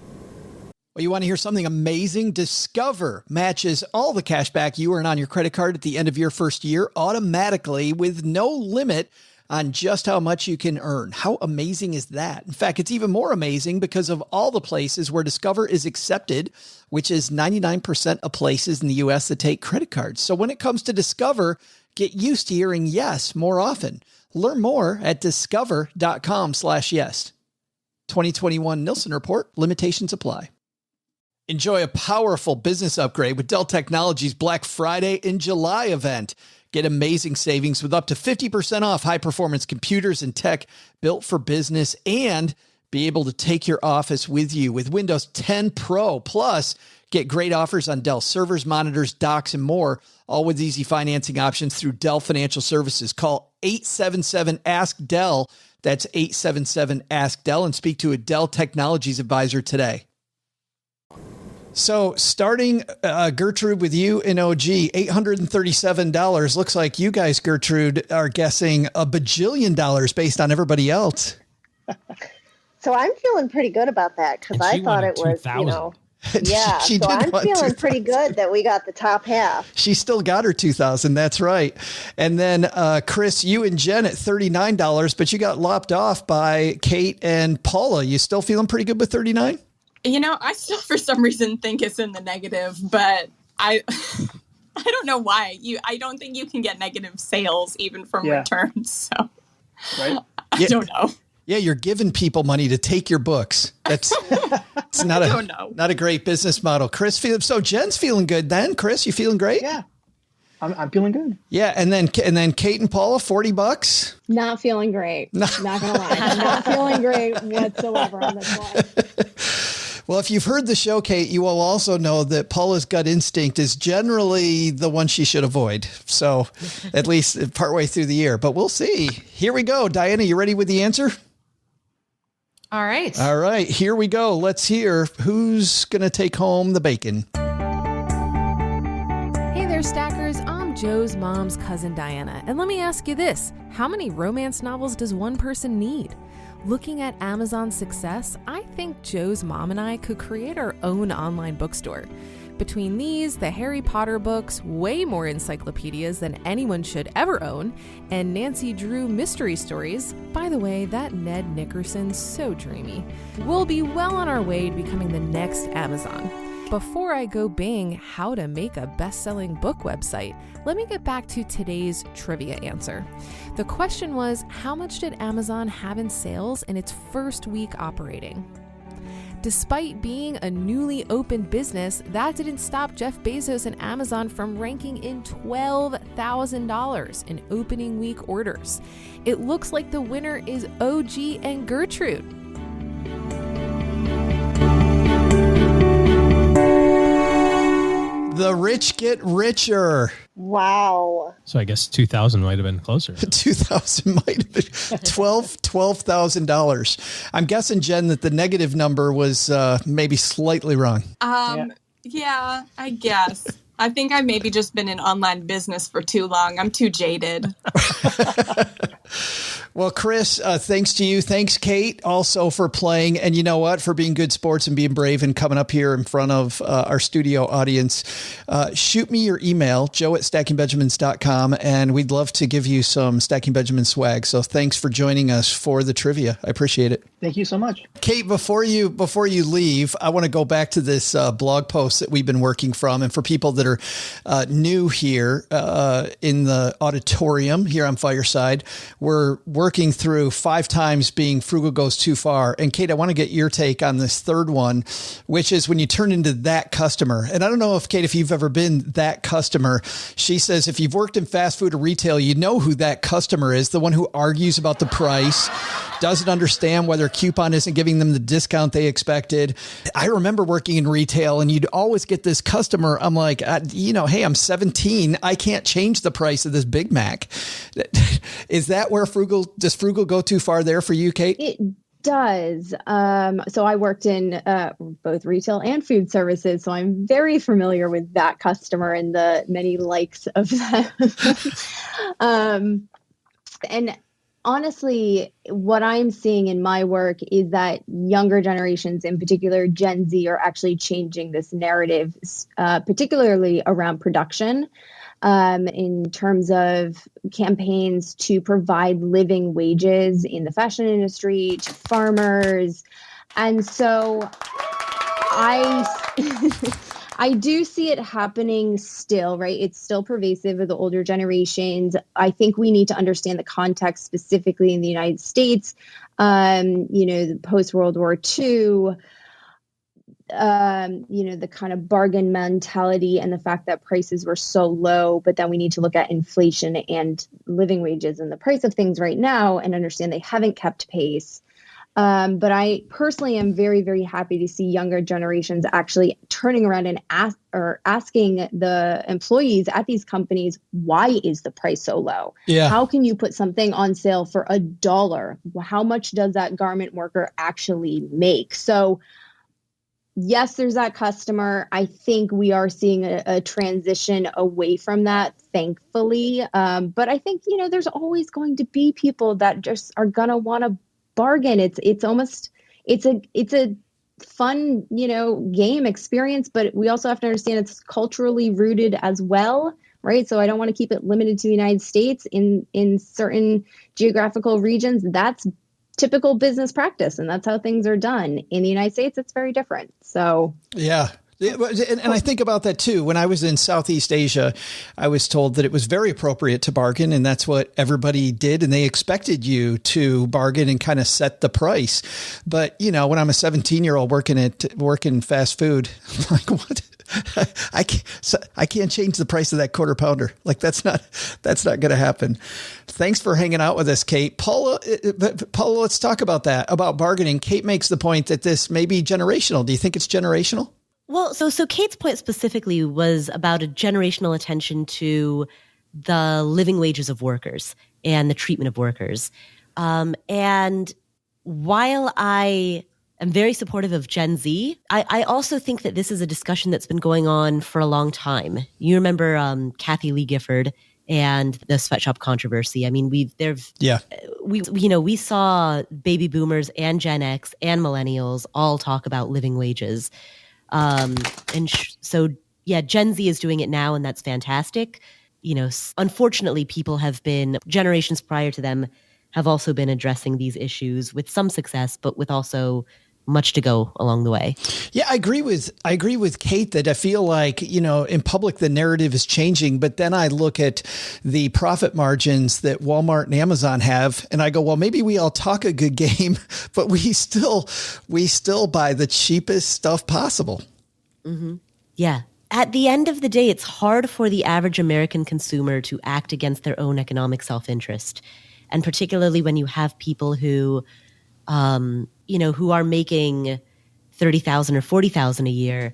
Well, you want to hear something amazing? Discover matches all the cash back you earn on your credit card at the end of your first year automatically with no limit on just how much you can earn. How amazing is that? In fact, it's even more amazing because of all the places where Discover is accepted, which is 99% of places in the U.S. that take credit cards. So when it comes to Discover, get used to hearing yes more often. Learn more at discover.com/yes. 2021 Nielsen Report. Limitations apply. Enjoy a powerful business upgrade with Dell Technologies Black Friday in July event. Get amazing savings with up to 50% off high-performance computers and tech built for business, and be able to take your office with you with Windows 10 Pro. Plus, get great offers on Dell servers, monitors, docks, and more, all with easy financing options through Dell Financial Services. Call 877-ASK-DELL. That's 877-ASK-DELL, and speak to a Dell Technologies advisor today. So starting, Gertrude, with you in OG, $837. Looks like you guys, Gertrude, are guessing $1 bajillion based on everybody else. So I'm feeling pretty good about that because I thought it was, yeah. So I'm feeling pretty good that we got the top half. She still got her 2,000. That's right. And then, Chris, you and Jen at $39, but you got lopped off by Kate and Paula. You still feeling pretty good with 39? I still, for some reason, think it's in the negative, but I don't know why. I don't think you can get negative sales even from returns. So right? I don't know. Yeah, you're giving people money to take your books. It's not a great business model. Chris, so Jen's feeling good then. Chris, you feeling great? Yeah. I'm feeling good. Yeah, and then Kate and Paula, $40. Not feeling great. Not gonna lie. Not feeling great whatsoever on this one. Well, if you've heard the show, Kate, you will also know that Paula's gut instinct is generally the one she should avoid. So at least partway through the year, but we'll see. Here we go. Diana, you ready with the answer? All right. All right, here we go. Let's hear who's going to take home the bacon. Hey there, Stackers. I'm Joe's mom's cousin Diana. And let me ask you this. How many romance novels does one person need? Looking at Amazon's success, I think Joe's mom and I could create our own online bookstore. Between these, the Harry Potter books, way more encyclopedias than anyone should ever own, and Nancy Drew mystery stories, by the way, that Ned Nickerson's so dreamy, we'll be well on our way to becoming the next Amazon. Before I go bang how to make a best-selling book website, let me get back to today's trivia answer. The question was, how much did Amazon have in sales in its first week operating? Despite being a newly opened business, that didn't stop Jeff Bezos and Amazon from ranking in $12,000 in opening week orders. It looks like the winner is OG and Gertrude. The rich get richer. Wow. So I guess 2,000 might have been closer. 2,000 might have been $12,000. I'm guessing, Jen, that the negative number was maybe slightly wrong. Yeah, I guess. I think I've maybe just been in online business for too long. I'm too jaded. Well, Chris, thanks to you. Thanks, Kate, also for playing. And you know what? For being good sports and being brave and coming up here in front of our studio audience. Shoot me your email, joe@stackingbenjamins.com, and we'd love to give you some Stacking Benjamin swag. So thanks for joining us for the trivia. I appreciate it. Thank you so much. Kate, before you leave, I want to go back to this blog post that we've been working from. And for people that are new here in the auditorium here on Fireside, we're working through 5 times being frugal goes too far. And Kate, I want to get your take on this third one, which is when you turn into that customer. And I don't know if, Kate, if you've ever been that customer. She says, if you've worked in fast food or retail, you know who that customer is, the one who argues about the price, doesn't understand whether a coupon isn't giving them the discount they expected. I remember working in retail and you'd always get this customer. I'm like, hey, I'm 17. I can't change the price of this Big Mac. Is that where does frugal go too far there for you, Kate? It does. So I worked in both retail and food services, so I'm very familiar with that customer and the many likes of them. And honestly, what I'm seeing in my work is that younger generations, in particular Gen Z, are actually changing this narrative, particularly around production, in terms of campaigns to provide living wages in the fashion industry, to farmers. And so I do see it happening still, right? It's still pervasive with the older generations. I think we need to understand the context specifically in the United States, the post-World War II, the kind of bargain mentality and the fact that prices were so low, but then we need to look at inflation and living wages and the price of things right now and understand they haven't kept pace. But I personally am very, very happy to see younger generations actually turning around and asking the employees at these companies, why is the price so low? Yeah. How can you put something on sale for $1? How much does that garment worker actually make? So yes, there's that customer. I think we are seeing a transition away from that, thankfully. But I think, there's always going to be people that just are going to want to bargain. It's a fun, game experience, but we also have to understand it's culturally rooted as well, right? So I don't want to keep it limited to the United States. In certain geographical regions, that's typical business practice, and that's how things are done. In the United States, it's very different. So yeah. And I think about that too. When I was in Southeast Asia, I was told that it was very appropriate to bargain, and that's what everybody did. And they expected you to bargain and kind of set the price. But, when I'm a 17-year-old working fast food, I'm like, what? I can't change the price of that quarter pounder. Like that's not going to happen. Thanks for hanging out with us, Kate. Paula, let's talk about that, about bargaining. Kate makes the point that this may be generational. Do you think it's generational? Well, so Kate's point specifically was about a generational attention to the living wages of workers and the treatment of workers. And while I am very supportive of Gen Z, I also think that this is a discussion that's been going on for a long time. You remember Kathy Lee Gifford and the sweatshop controversy. I mean, we saw baby boomers and Gen X and millennials all talk about living wages. So Gen Z is doing it now, and that's fantastic. Unfortunately, generations prior to them have also been addressing these issues with some success, but with also much to go along the way. Yeah, I agree with Kate that I feel like, in public, the narrative is changing, but then I look at the profit margins that Walmart and Amazon have, and I go, well, maybe we all talk a good game, but we still buy the cheapest stuff possible. Mm-hmm. Yeah. At the end of the day, it's hard for the average American consumer to act against their own economic self-interest. And particularly when you have people who, who are making $30,000 or $40,000 a year,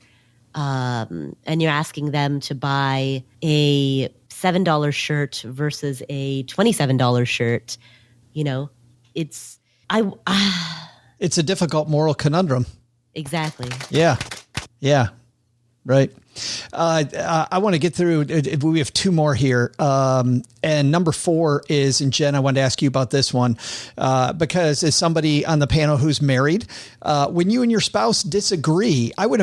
and you're asking them to buy a $7 shirt versus a $27 shirt, it's a difficult moral conundrum. Exactly. Yeah. Yeah. Right. I want to get through. We have two more here. And number 4 is, and Jen, I wanted to ask you about this one, because as somebody on the panel who's married, when you and your spouse disagree, I would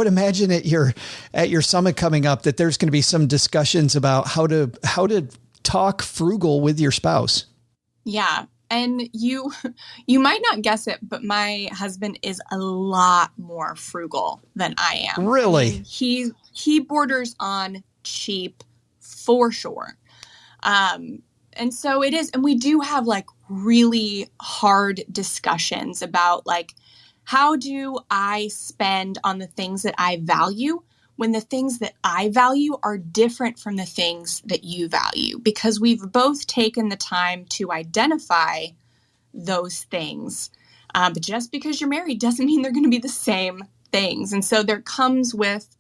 imagine at your summit coming up that there's going to be some discussions about how to talk frugal with your spouse. Yeah. And you might not guess it, but my husband is a lot more frugal than I am. Really? He borders on cheap for sure. And so it is. And we do have like really hard discussions about like, how do I spend on the things that I value when the things that I value are different from the things that you value, because we've both taken the time to identify those things. But just because you're married doesn't mean they're going to be the same things. And so there comes with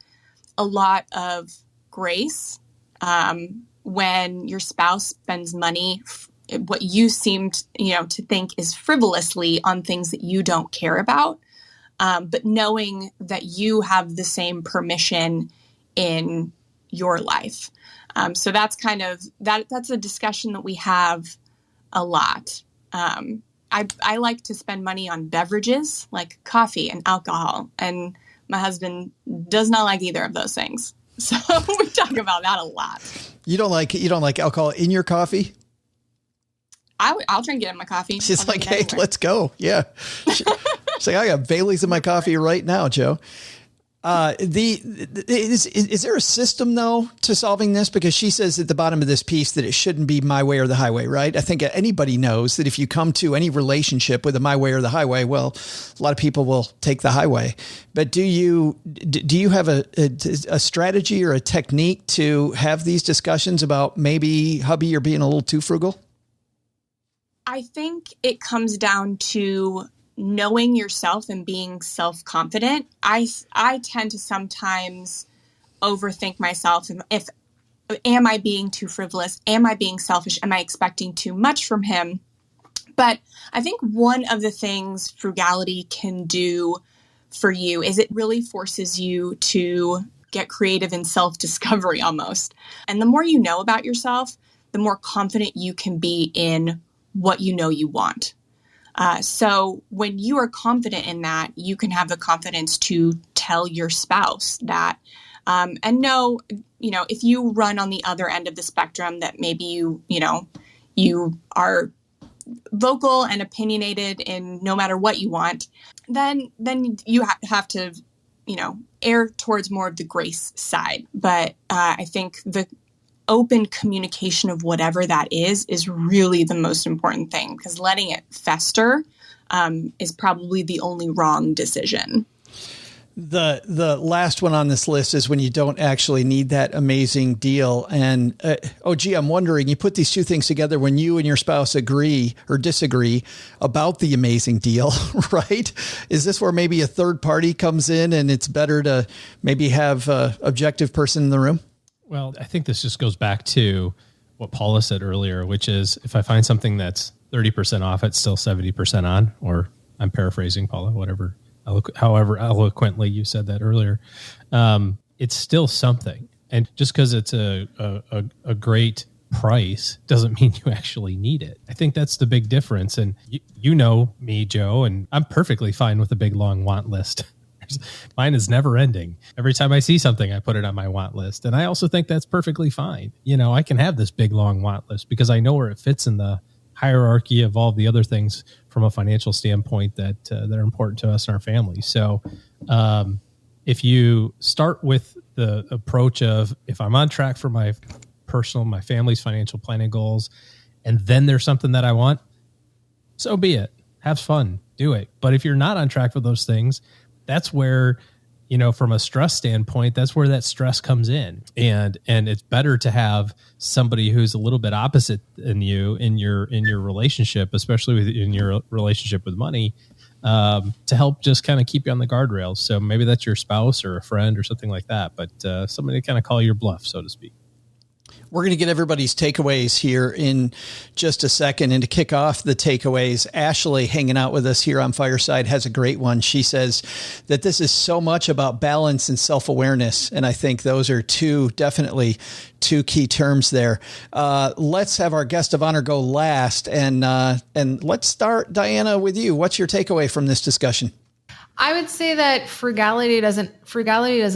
a lot of grace when your spouse spends money, what you seemed, to think is frivolously on things that you don't care about. But knowing that you have the same permission in your life. So that's kind of, that's a discussion that we have a lot. I like to spend money on beverages like coffee and alcohol, and my husband does not like either of those things. So we talk about that a lot. You don't like alcohol in your coffee? I'll drink it in my coffee. She's like, hey, let's go. Yeah. She's like, I got Bailey's in my coffee right now, Joe. Is there a system though to solving this? Because she says at the bottom of this piece that it shouldn't be my way or the highway, right? I think anybody knows that if you come to any relationship with a my way or the highway, well, a lot of people will take the highway. But do you have a strategy or a technique to have these discussions about maybe hubby, you're being a little too frugal? I think it comes down to knowing yourself and being self-confident. I tend to sometimes overthink myself. Am I being too frivolous? Am I being selfish? Am I expecting too much from him? But I think one of the things frugality can do for you is it really forces you to get creative in self-discovery almost. And the more you know about yourself, the more confident you can be in what you know you want. So when you are confident in that, you can have the confidence to tell your spouse that, and know, if you run on the other end of the spectrum, that maybe you are vocal and opinionated in no matter what you want, then you have to, err towards more of the grace side. But I think the open communication of whatever that is really the most important thing, because letting it fester is probably the only wrong decision. The last one on this list is when you don't actually need that amazing deal. And, I'm wondering, you put these two things together when you and your spouse agree or disagree about the amazing deal, right? Is this where maybe a third party comes in and it's better to maybe have an objective person in the room? Well, I think this just goes back to what Paula said earlier, which is if I find something that's 30% off, it's still 70% on, or I'm paraphrasing Paula, however eloquently you said that earlier. It's still something. And just because it's a great price doesn't mean you actually need it. I think that's the big difference. And you know me, Joe, and I'm perfectly fine with a big, long want list. Mine is never ending. Every time I see something, I put it on my want list. And I also think that's perfectly fine. I can have this big, long want list because I know where it fits in the hierarchy of all the other things from a financial standpoint that are important to us and our family. So if you start with the approach of, if I'm on track for my family's financial planning goals, and then there's something that I want, so be it. Have fun, do it. But if you're not on track for those things, that's where, from a stress standpoint, that's where that stress comes in. And it's better to have somebody who's a little bit opposite than you in your relationship, especially in your relationship with money, to help just kind of keep you on the guardrails. So maybe that's your spouse or a friend or something like that, but somebody to kind of call your bluff, so to speak. We're going to get everybody's takeaways here in just a second. And to kick off the takeaways, Ashley, hanging out with us here on Fireside, has a great one. She says that this is so much about balance and self-awareness. And I think those are definitely two key terms there. Let's have our guest of honor go last. And let's start, Diana, with you. What's your takeaway from this discussion? I would say that frugality doesn't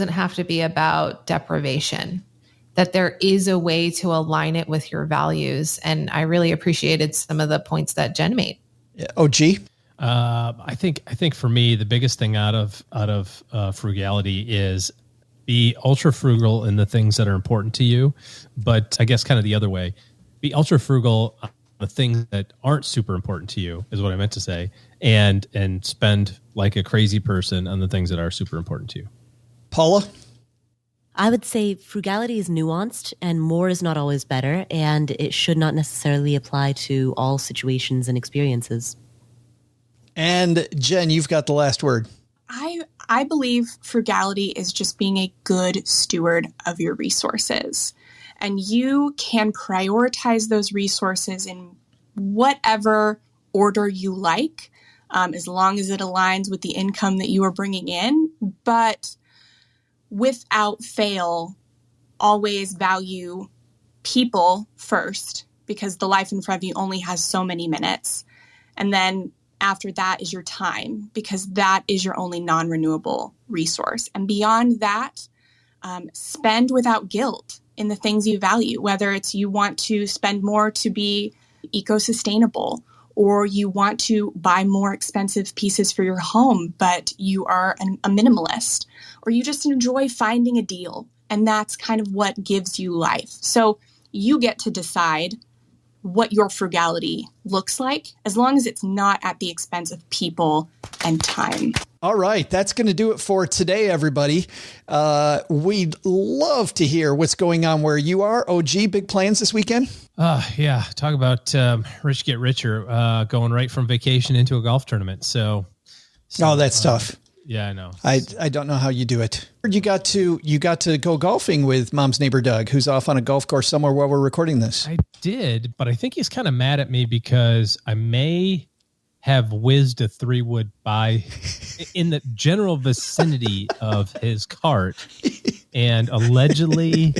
have to be about deprivation, that there is a way to align it with your values. And I really appreciated some of the points that Jen made. OG? I think for me, the biggest thing out of frugality is be ultra frugal in the things that are important to you. But I guess kind of the other way, be ultra frugal on the things that aren't super important to you is what I meant to say. And spend like a crazy person on the things that are super important to you. Paula? I would say frugality is nuanced and more is not always better, and it should not necessarily apply to all situations and experiences. And Jen, you've got the last word. I believe frugality is just being a good steward of your resources. And you can prioritize those resources in whatever order you like, as long as it aligns with the income that you are bringing in. But without fail, always value people first, because the life in front of you only has so many minutes. And then after that is your time, because that is your only non-renewable resource. And beyond that, spend without guilt in the things you value, whether it's you want to spend more to be eco-sustainable, or you want to buy more expensive pieces for your home, but you are a minimalist, or you just enjoy finding a deal. And that's kind of what gives you life. So you get to decide what your frugality looks like, as long as it's not at the expense of people and time. All right. That's going to do it for today, everybody. We'd love to hear what's going on where you are. OG, big plans this weekend? Yeah. Talk about rich get richer, going right from vacation into a golf tournament. So that's tough. Yeah, I know. I don't know how you do it. You got to go golfing with Mom's neighbor Doug, who's off on a golf course somewhere while we're recording this. I did, but I think he's kind of mad at me because I may have whizzed a 3-wood by in the general vicinity of his cart, and allegedly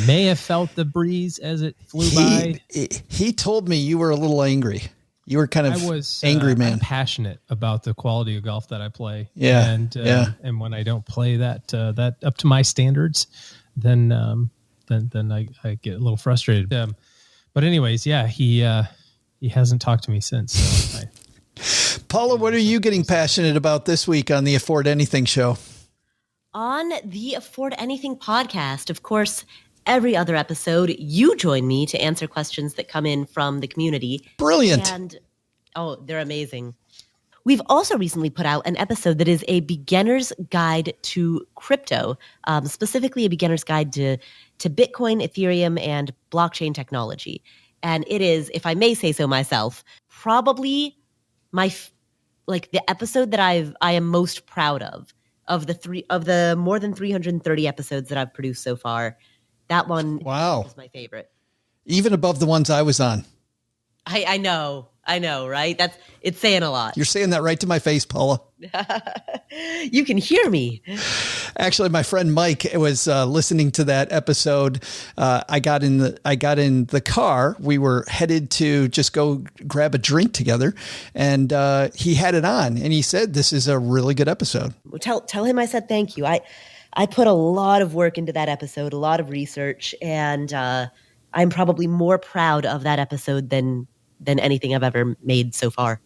may have felt the breeze as it flew by. He told me you were a little angry. You were kind of angry man. I'm passionate about the quality of golf that I play. Yeah. And when I don't play that up to my standards, then I get a little frustrated. But anyways, yeah, he hasn't talked to me since. So Paula, what are you getting passionate about this week on the Afford Anything show? On the Afford Anything podcast, of course, every other episode, you join me to answer questions that come in from the community. Brilliant. And, they're amazing. We've also recently put out an episode that is a beginner's guide to crypto, specifically a beginner's guide to Bitcoin, Ethereum, and blockchain technology. And it is, if I may say so myself, probably the episode that I am most proud of the more than 330 episodes that I've produced so far. That one is my favorite. Even above the ones I was on. I know, right? It's saying a lot. You're saying that right to my face, Paula. You can hear me. Actually, my friend Mike was listening to that episode. I got in the car. We were headed to just go grab a drink together, and he had it on, and he said, "This is a really good episode." Tell him I said thank you. I put a lot of work into that episode, a lot of research, and I'm probably more proud of that episode than than anything I've ever made so far.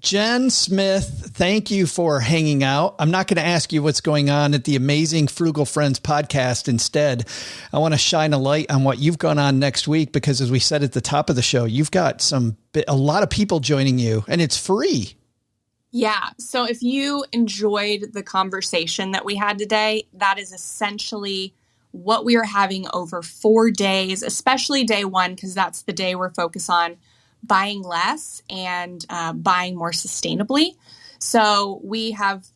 Jen Smith, thank you for hanging out. I'm not going to ask you what's going on at the amazing Frugal Friends podcast. Instead, I want to shine a light on what you've gone on next week, because as we said at the top of the show, you've got a lot of people joining you, and it's free. Yeah. So if you enjoyed the conversation that we had today, that is essentially what we are having over 4 days, especially day one, because that's the day we're focused on buying less and buying more sustainably. So we have,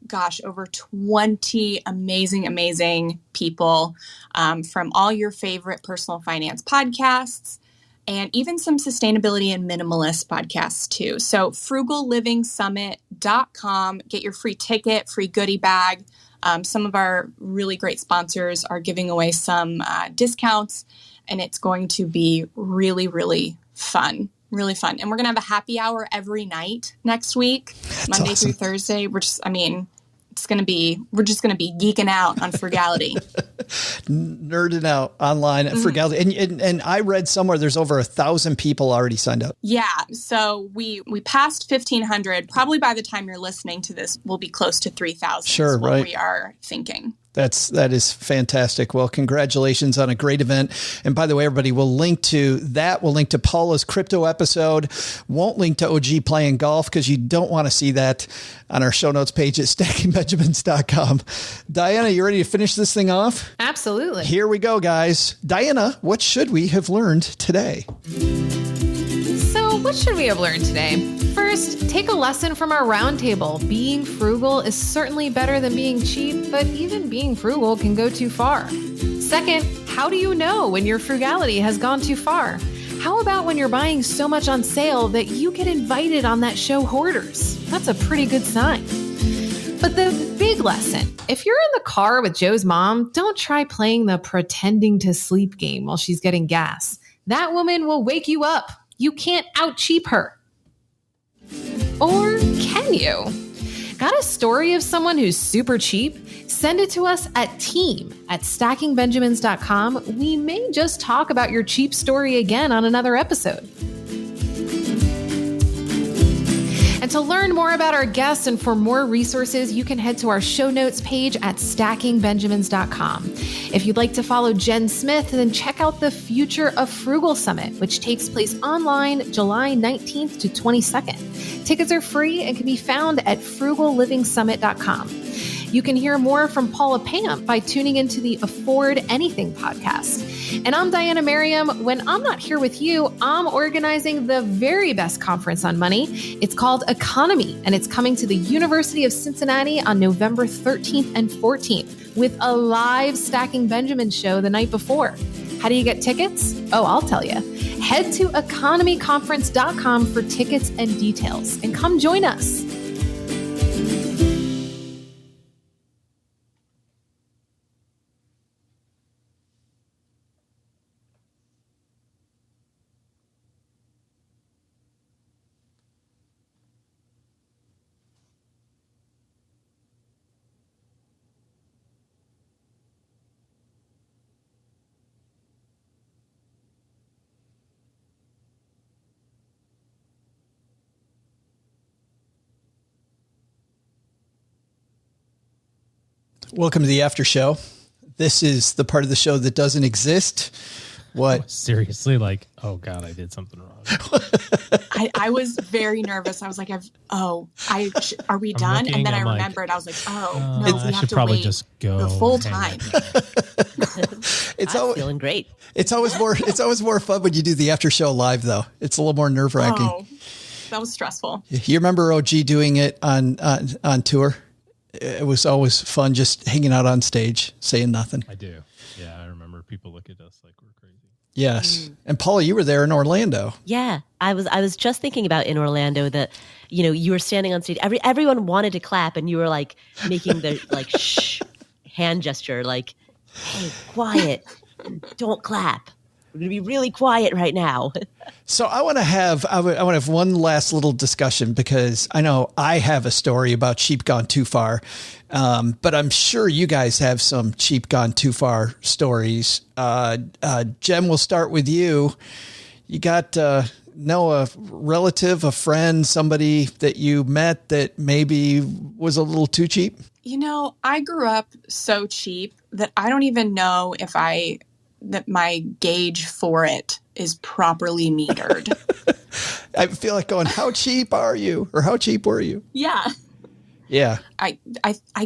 over 20 amazing people from all your favorite personal finance podcasts, and even some sustainability and minimalist podcasts too. So frugallivingsummit.com, get your free ticket, free goodie bag. Some of our really great sponsors are giving away some discounts, and it's going to be really, really fun. Really fun. And we're going to have a happy hour every night next week, Monday through Thursday. We're just going to be geeking out on frugality. Nerding out online at frugality. And I read somewhere there's over 1,000 people already signed up. Yeah. So we passed 1,500. Probably by the time you're listening to this, we'll be close to 3,000. Sure, right. We are thinking. That is fantastic. Well, congratulations on a great event. And by the way, everybody, we'll link to that. We'll link to Paula's crypto episode. Won't link to OG playing golf, because you don't want to see that on our show notes page at stackingbenjamins.com. Diana, you ready to finish this thing off? Absolutely. Here we go, guys. Diana, what should we have learned today? So what should we have learned today? First, take a lesson from our roundtable. Being frugal is certainly better than being cheap, but even being frugal can go too far. Second, how do you know when your frugality has gone too far? How about when you're buying so much on sale that you get invited on that show Hoarders? That's a pretty good sign. But the big lesson, if you're in the car with Joe's mom, don't try playing the pretending to sleep game while she's getting gas. That woman will wake you up. You can't out-cheap her. Or can you? Got a story of someone who's super cheap? Send it to us at team@stackingbenjamins.com. We may just talk about your cheap story again on another episode. And to learn more about our guests and for more resources, you can head to our show notes page at stackingbenjamins.com. If you'd like to follow Jen Smith, then check out the Future of Frugal Summit, which takes place online July 19th to 22nd. Tickets are free and can be found at frugallivingsummit.com. You can hear more from Paula Pant by tuning into the Afford Anything podcast. And I'm Diania Merriam. When I'm not here with you, I'm organizing the very best conference on money. It's called EconoMe, and it's coming to the University of Cincinnati on November 13th and 14th with a live Stacking Benjamin show the night before. How do you get tickets? Oh, I'll tell you. Head to EconoMeConference.com for tickets and details, and come join us. Welcome to the after show. This is the part of the show that doesn't exist. What? Seriously, like, oh God, I did something wrong. I was very nervous. I was like, are we done? And then I remembered. I was like, no, we I have should to probably wait just go the full time. I'm feeling great. It's always more fun when you do the after show live, though. It's a little more nerve wracking. Oh, that was stressful. You remember OG doing it on tour? It was always fun just hanging out on stage, saying nothing. I do. Yeah, I remember people look at us like we're crazy. Yes. And Paula, you were there in Orlando. Yeah, I was just thinking about in Orlando that, you were standing on stage. Everyone wanted to clap, and you were like making the like shh hand gesture, like, hey, quiet, don't clap. We're going to be really quiet right now. So I want to have one last little discussion, because I know I have a story about cheap gone too far. But I'm sure you guys have some cheap gone too far stories. Jen, we'll start with you. You got know a relative, a friend, somebody that you met that maybe was a little too cheap? I grew up so cheap that I don't even know that my gauge for it is properly metered. I feel like going, how cheap are you? Or how cheap were you? Yeah. Yeah. I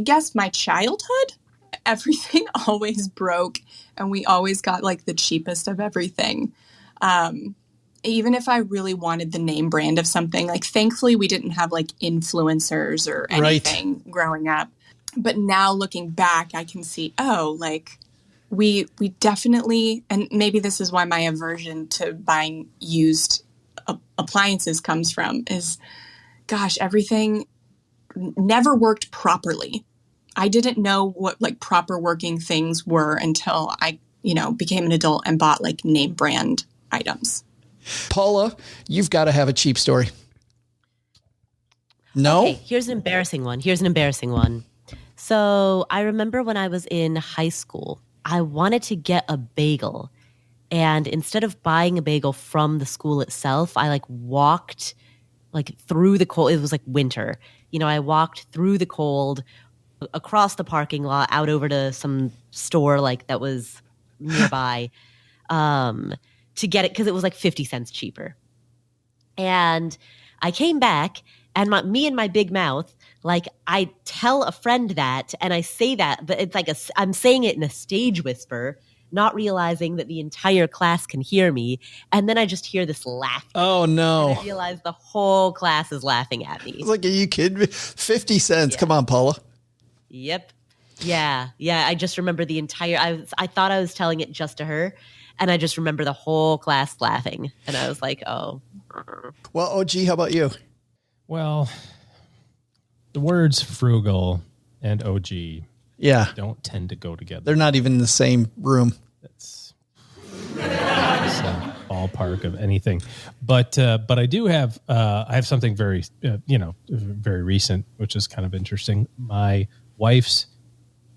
guess my childhood, everything always broke and we always got like the cheapest of everything. Even if I really wanted the name brand of something, like thankfully we didn't have like influencers or anything growing up. But now looking back, I can see, like we definitely, and maybe this is why my aversion to buying used appliances comes from, is, gosh, everything never worked properly. I didn't know what like proper working things were until I, became an adult and bought like name brand items. Paula, you've got to have a cheap story. No? Okay, here's an embarrassing one. So I remember when I was in high school, I wanted to get a bagel. And instead of buying a bagel from the school itself, I like walked like through the cold. It was like winter. I walked through the cold across the parking lot out over to some store like that was nearby to get it because it was like 50 cents cheaper. And I came back and me and my big mouth, like I tell a friend that and I say that, but it's like I'm saying it in a stage whisper, not realizing that the entire class can hear me. And then I just hear this laugh. Oh, no. And I realize the whole class is laughing at me. It's like, are you kidding me? 50 cents. Yeah. Come on, Paula. Yep. Yeah. I just remember the entire, I thought I was telling it just to her. And I just remember the whole class laughing. And I was like, oh. Well, OG, how about you? Well, the words frugal and OG don't tend to go together. They're not even in the same room. That's a ballpark of anything. But I do have I have something very very recent, which is kind of interesting. My wife's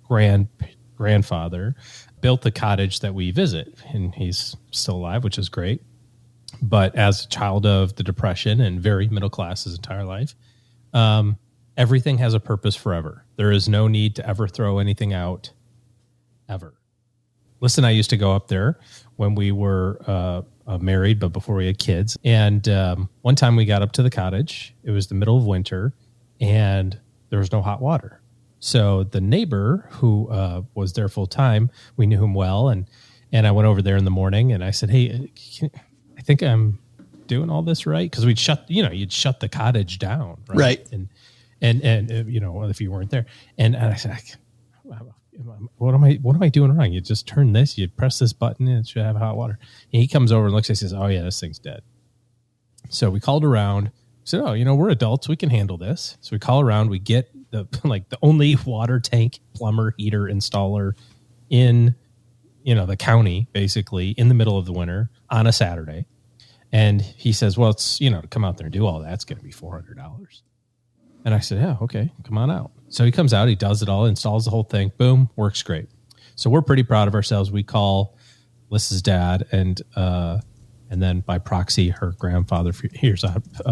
grandfather built the cottage that we visit, and he's still alive, which is great. But as a child of the Depression and very middle class his entire life, everything has a purpose forever. There is no need to ever throw anything out, ever. Listen, I used to go up there when we were married, but before we had kids. And one time we got up to the cottage. It was the middle of winter, and there was no hot water. So the neighbor who was there full time, we knew him well, and I went over there in the morning, and I said, "Hey, I think I'm doing all this right," because you'd shut the cottage down, right? And if you weren't there, and I said, what am I doing wrong? You just turn this, you press this button, and it should have hot water. And he comes over and looks and says, "Oh yeah, this thing's dead." So we called around. Said, "Oh, we're adults, we can handle this." So we call around, we get the only water tank plumber heater installer in the county, basically in the middle of the winter on a Saturday. And he says, "Well, it's to come out there and do all that, it's going to be $400. And I said, "Yeah, okay, come on out." So he comes out, he does it all, installs the whole thing, boom, works great. So we're pretty proud of ourselves. We call Liz's dad, and then by proxy, her grandfather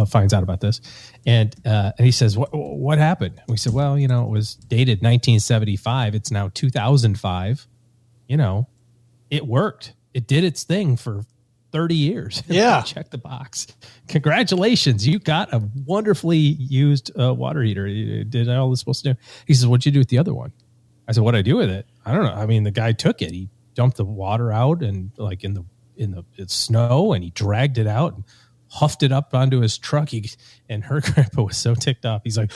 finds out about this, and he says, "What happened?" We said, "Well, it was dated 1975. It's now 2005. It worked. It did its thing for 30 years. Yeah. Check the box. Congratulations. You got a wonderfully used water heater. You did all it's supposed to do." He says, "What'd you do with the other one?" I said, "What'd I do with it? I don't know. I mean, the guy took it. He dumped the water out and like in the snow, and he dragged it out and huffed it up onto his truck." And her grandpa was so ticked off. He's like,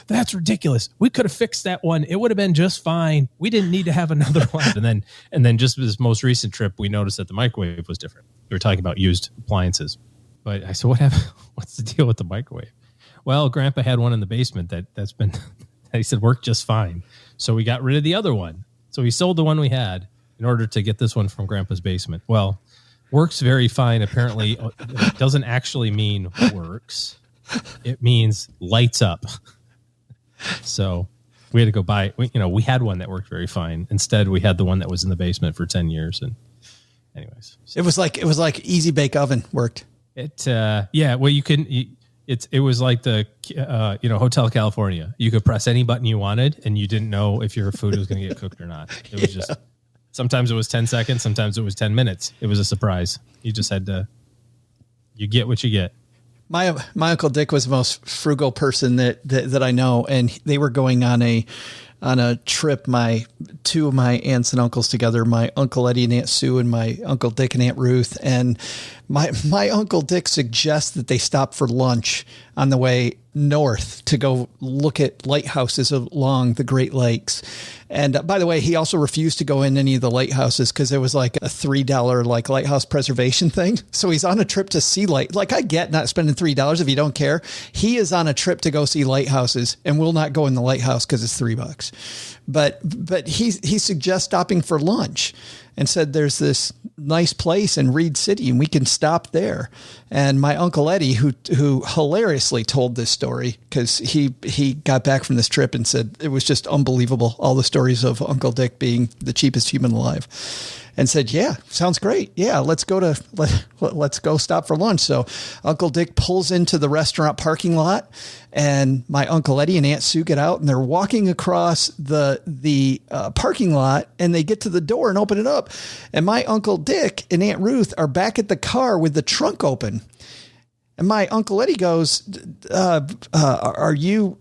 "That's ridiculous. We could have fixed that one. It would have been just fine. We didn't need to have another one." And then just this most recent trip, we noticed that the microwave was different. We were talking about used appliances. But I said, "What happened? What's the deal with the microwave?" "Well, Grandpa had one in the basement that's been," he said, "worked just fine. So we got rid of the other one. So we sold the one we had in order to get this one from Grandpa's basement." Well, works very fine. Apparently, it doesn't actually mean works. It means lights up. So we had to go buy. We had one that worked very fine. Instead, we had the one that was in the basement for 10 years. And anyways, it was like Easy Bake Oven worked. Well, you can. It was like the Hotel California. You could press any button you wanted, and you didn't know if your food was going to get cooked or not. It was just sometimes it was 10 seconds, sometimes it was 10 minutes. It was a surprise. You just had to. You get what you get. My Uncle Dick was the most frugal person that I know, and they were going on a trip. Two of my aunts and uncles together, my Uncle Eddie and Aunt Sue, and my Uncle Dick and Aunt Ruth. And my Uncle Dick suggests that they stop for lunch on the way north to go look at lighthouses along the Great Lakes. And by the way, he also refused to go in any of the lighthouses because there was like a $3 like lighthouse preservation thing. So he's on a trip to see like I get not spending $3 if you don't care. He is on a trip to go see lighthouses and will not go in the lighthouse because it's $3. But he suggests stopping for lunch and said there's this nice place in Reed City and we can stop there. And my Uncle Eddie, who hilariously told this story because he got back from this trip and said it was just unbelievable, all the stories of Uncle Dick being the cheapest human alive. And said, yeah, sounds great. Yeah, let's go stop for lunch. So Uncle Dick pulls into the restaurant parking lot and my Uncle Eddie and Aunt Sue get out and they're walking across the parking lot and they get to the door and open it up. And my Uncle Dick and Aunt Ruth are back at the car with the trunk open. And my Uncle Eddie goes, are you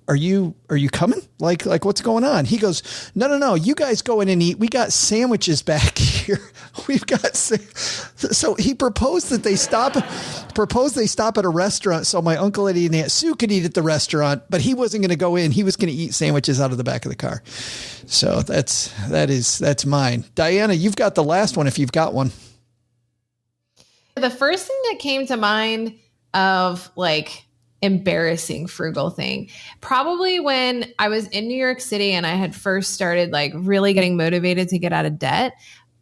coming? Like what's going on? He goes, no. You guys go in and eat. We got sandwiches back here. We've got, so he proposed that they stop at a restaurant. So my Uncle Eddie and Aunt Sue could eat at the restaurant, but he wasn't going to go in. He was going to eat sandwiches out of the back of the car. So that's mine. Diana, you've got the last one if you've got one. The first thing that came to mind of like embarrassing frugal thing, probably when I was in New York City and I had first started like really getting motivated to get out of debt.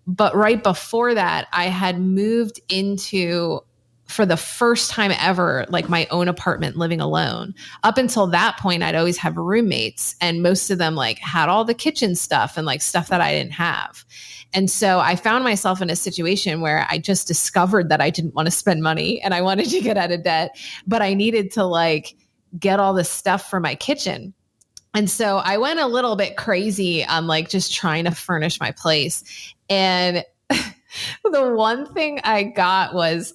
But right before that, I had moved into, for the first time ever, like my own apartment living alone. Up until that point, I'd always have roommates and most of them like had all the kitchen stuff and like stuff that I didn't have. And so I found myself in a situation where I just discovered that I didn't want to spend money and I wanted to get out of debt, but I needed to like get all this stuff for my kitchen. And so I went a little bit crazy on like just trying to furnish my place. And the one thing I got was,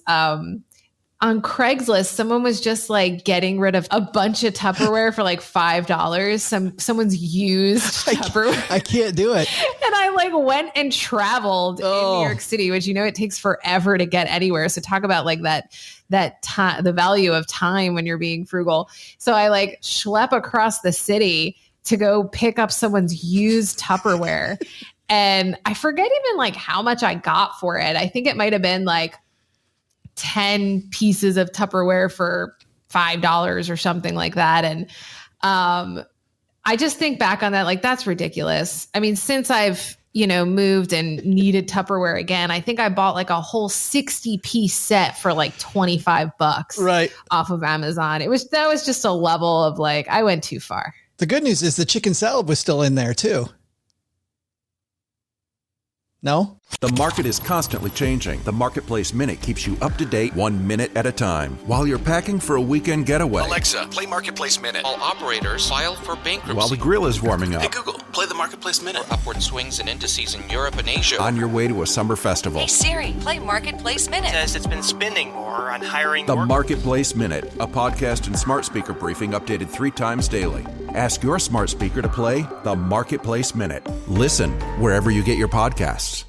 on Craigslist, someone was just like getting rid of a bunch of Tupperware for like $5. Someone's used Tupperware. I can't do it. And I like went and traveled in New York City, which, it takes forever to get anywhere. So talk about like that time, the value of time when you're being frugal. So I like schlep across the city to go pick up someone's used Tupperware. And I forget even like how much I got for it. I think it might've been like 10 pieces of Tupperware for $5 or something like that. And I just think back on that, like, that's ridiculous. I mean, since I've, moved and needed Tupperware again, I think I bought like a whole 60-piece set for like $25 right off of Amazon. That was just a level of like, I went too far. The good news is the chicken salad was still in there too. No? The market is constantly changing. The Marketplace Minute keeps you up to date 1 minute at a time while you're packing for a weekend getaway. Alexa, play Marketplace Minute. All operators file for bankruptcy. While the grill is warming up. Hey Google, play the Marketplace Minute. For upward swings and indices in Europe and Asia. On your way to a summer festival. Hey Siri, play Marketplace Minute. Says it's been spending more on hiring The more. Marketplace Minute, a podcast and smart speaker briefing updated 3 times daily. Ask your smart speaker to play the Marketplace Minute. Listen wherever you get your podcasts.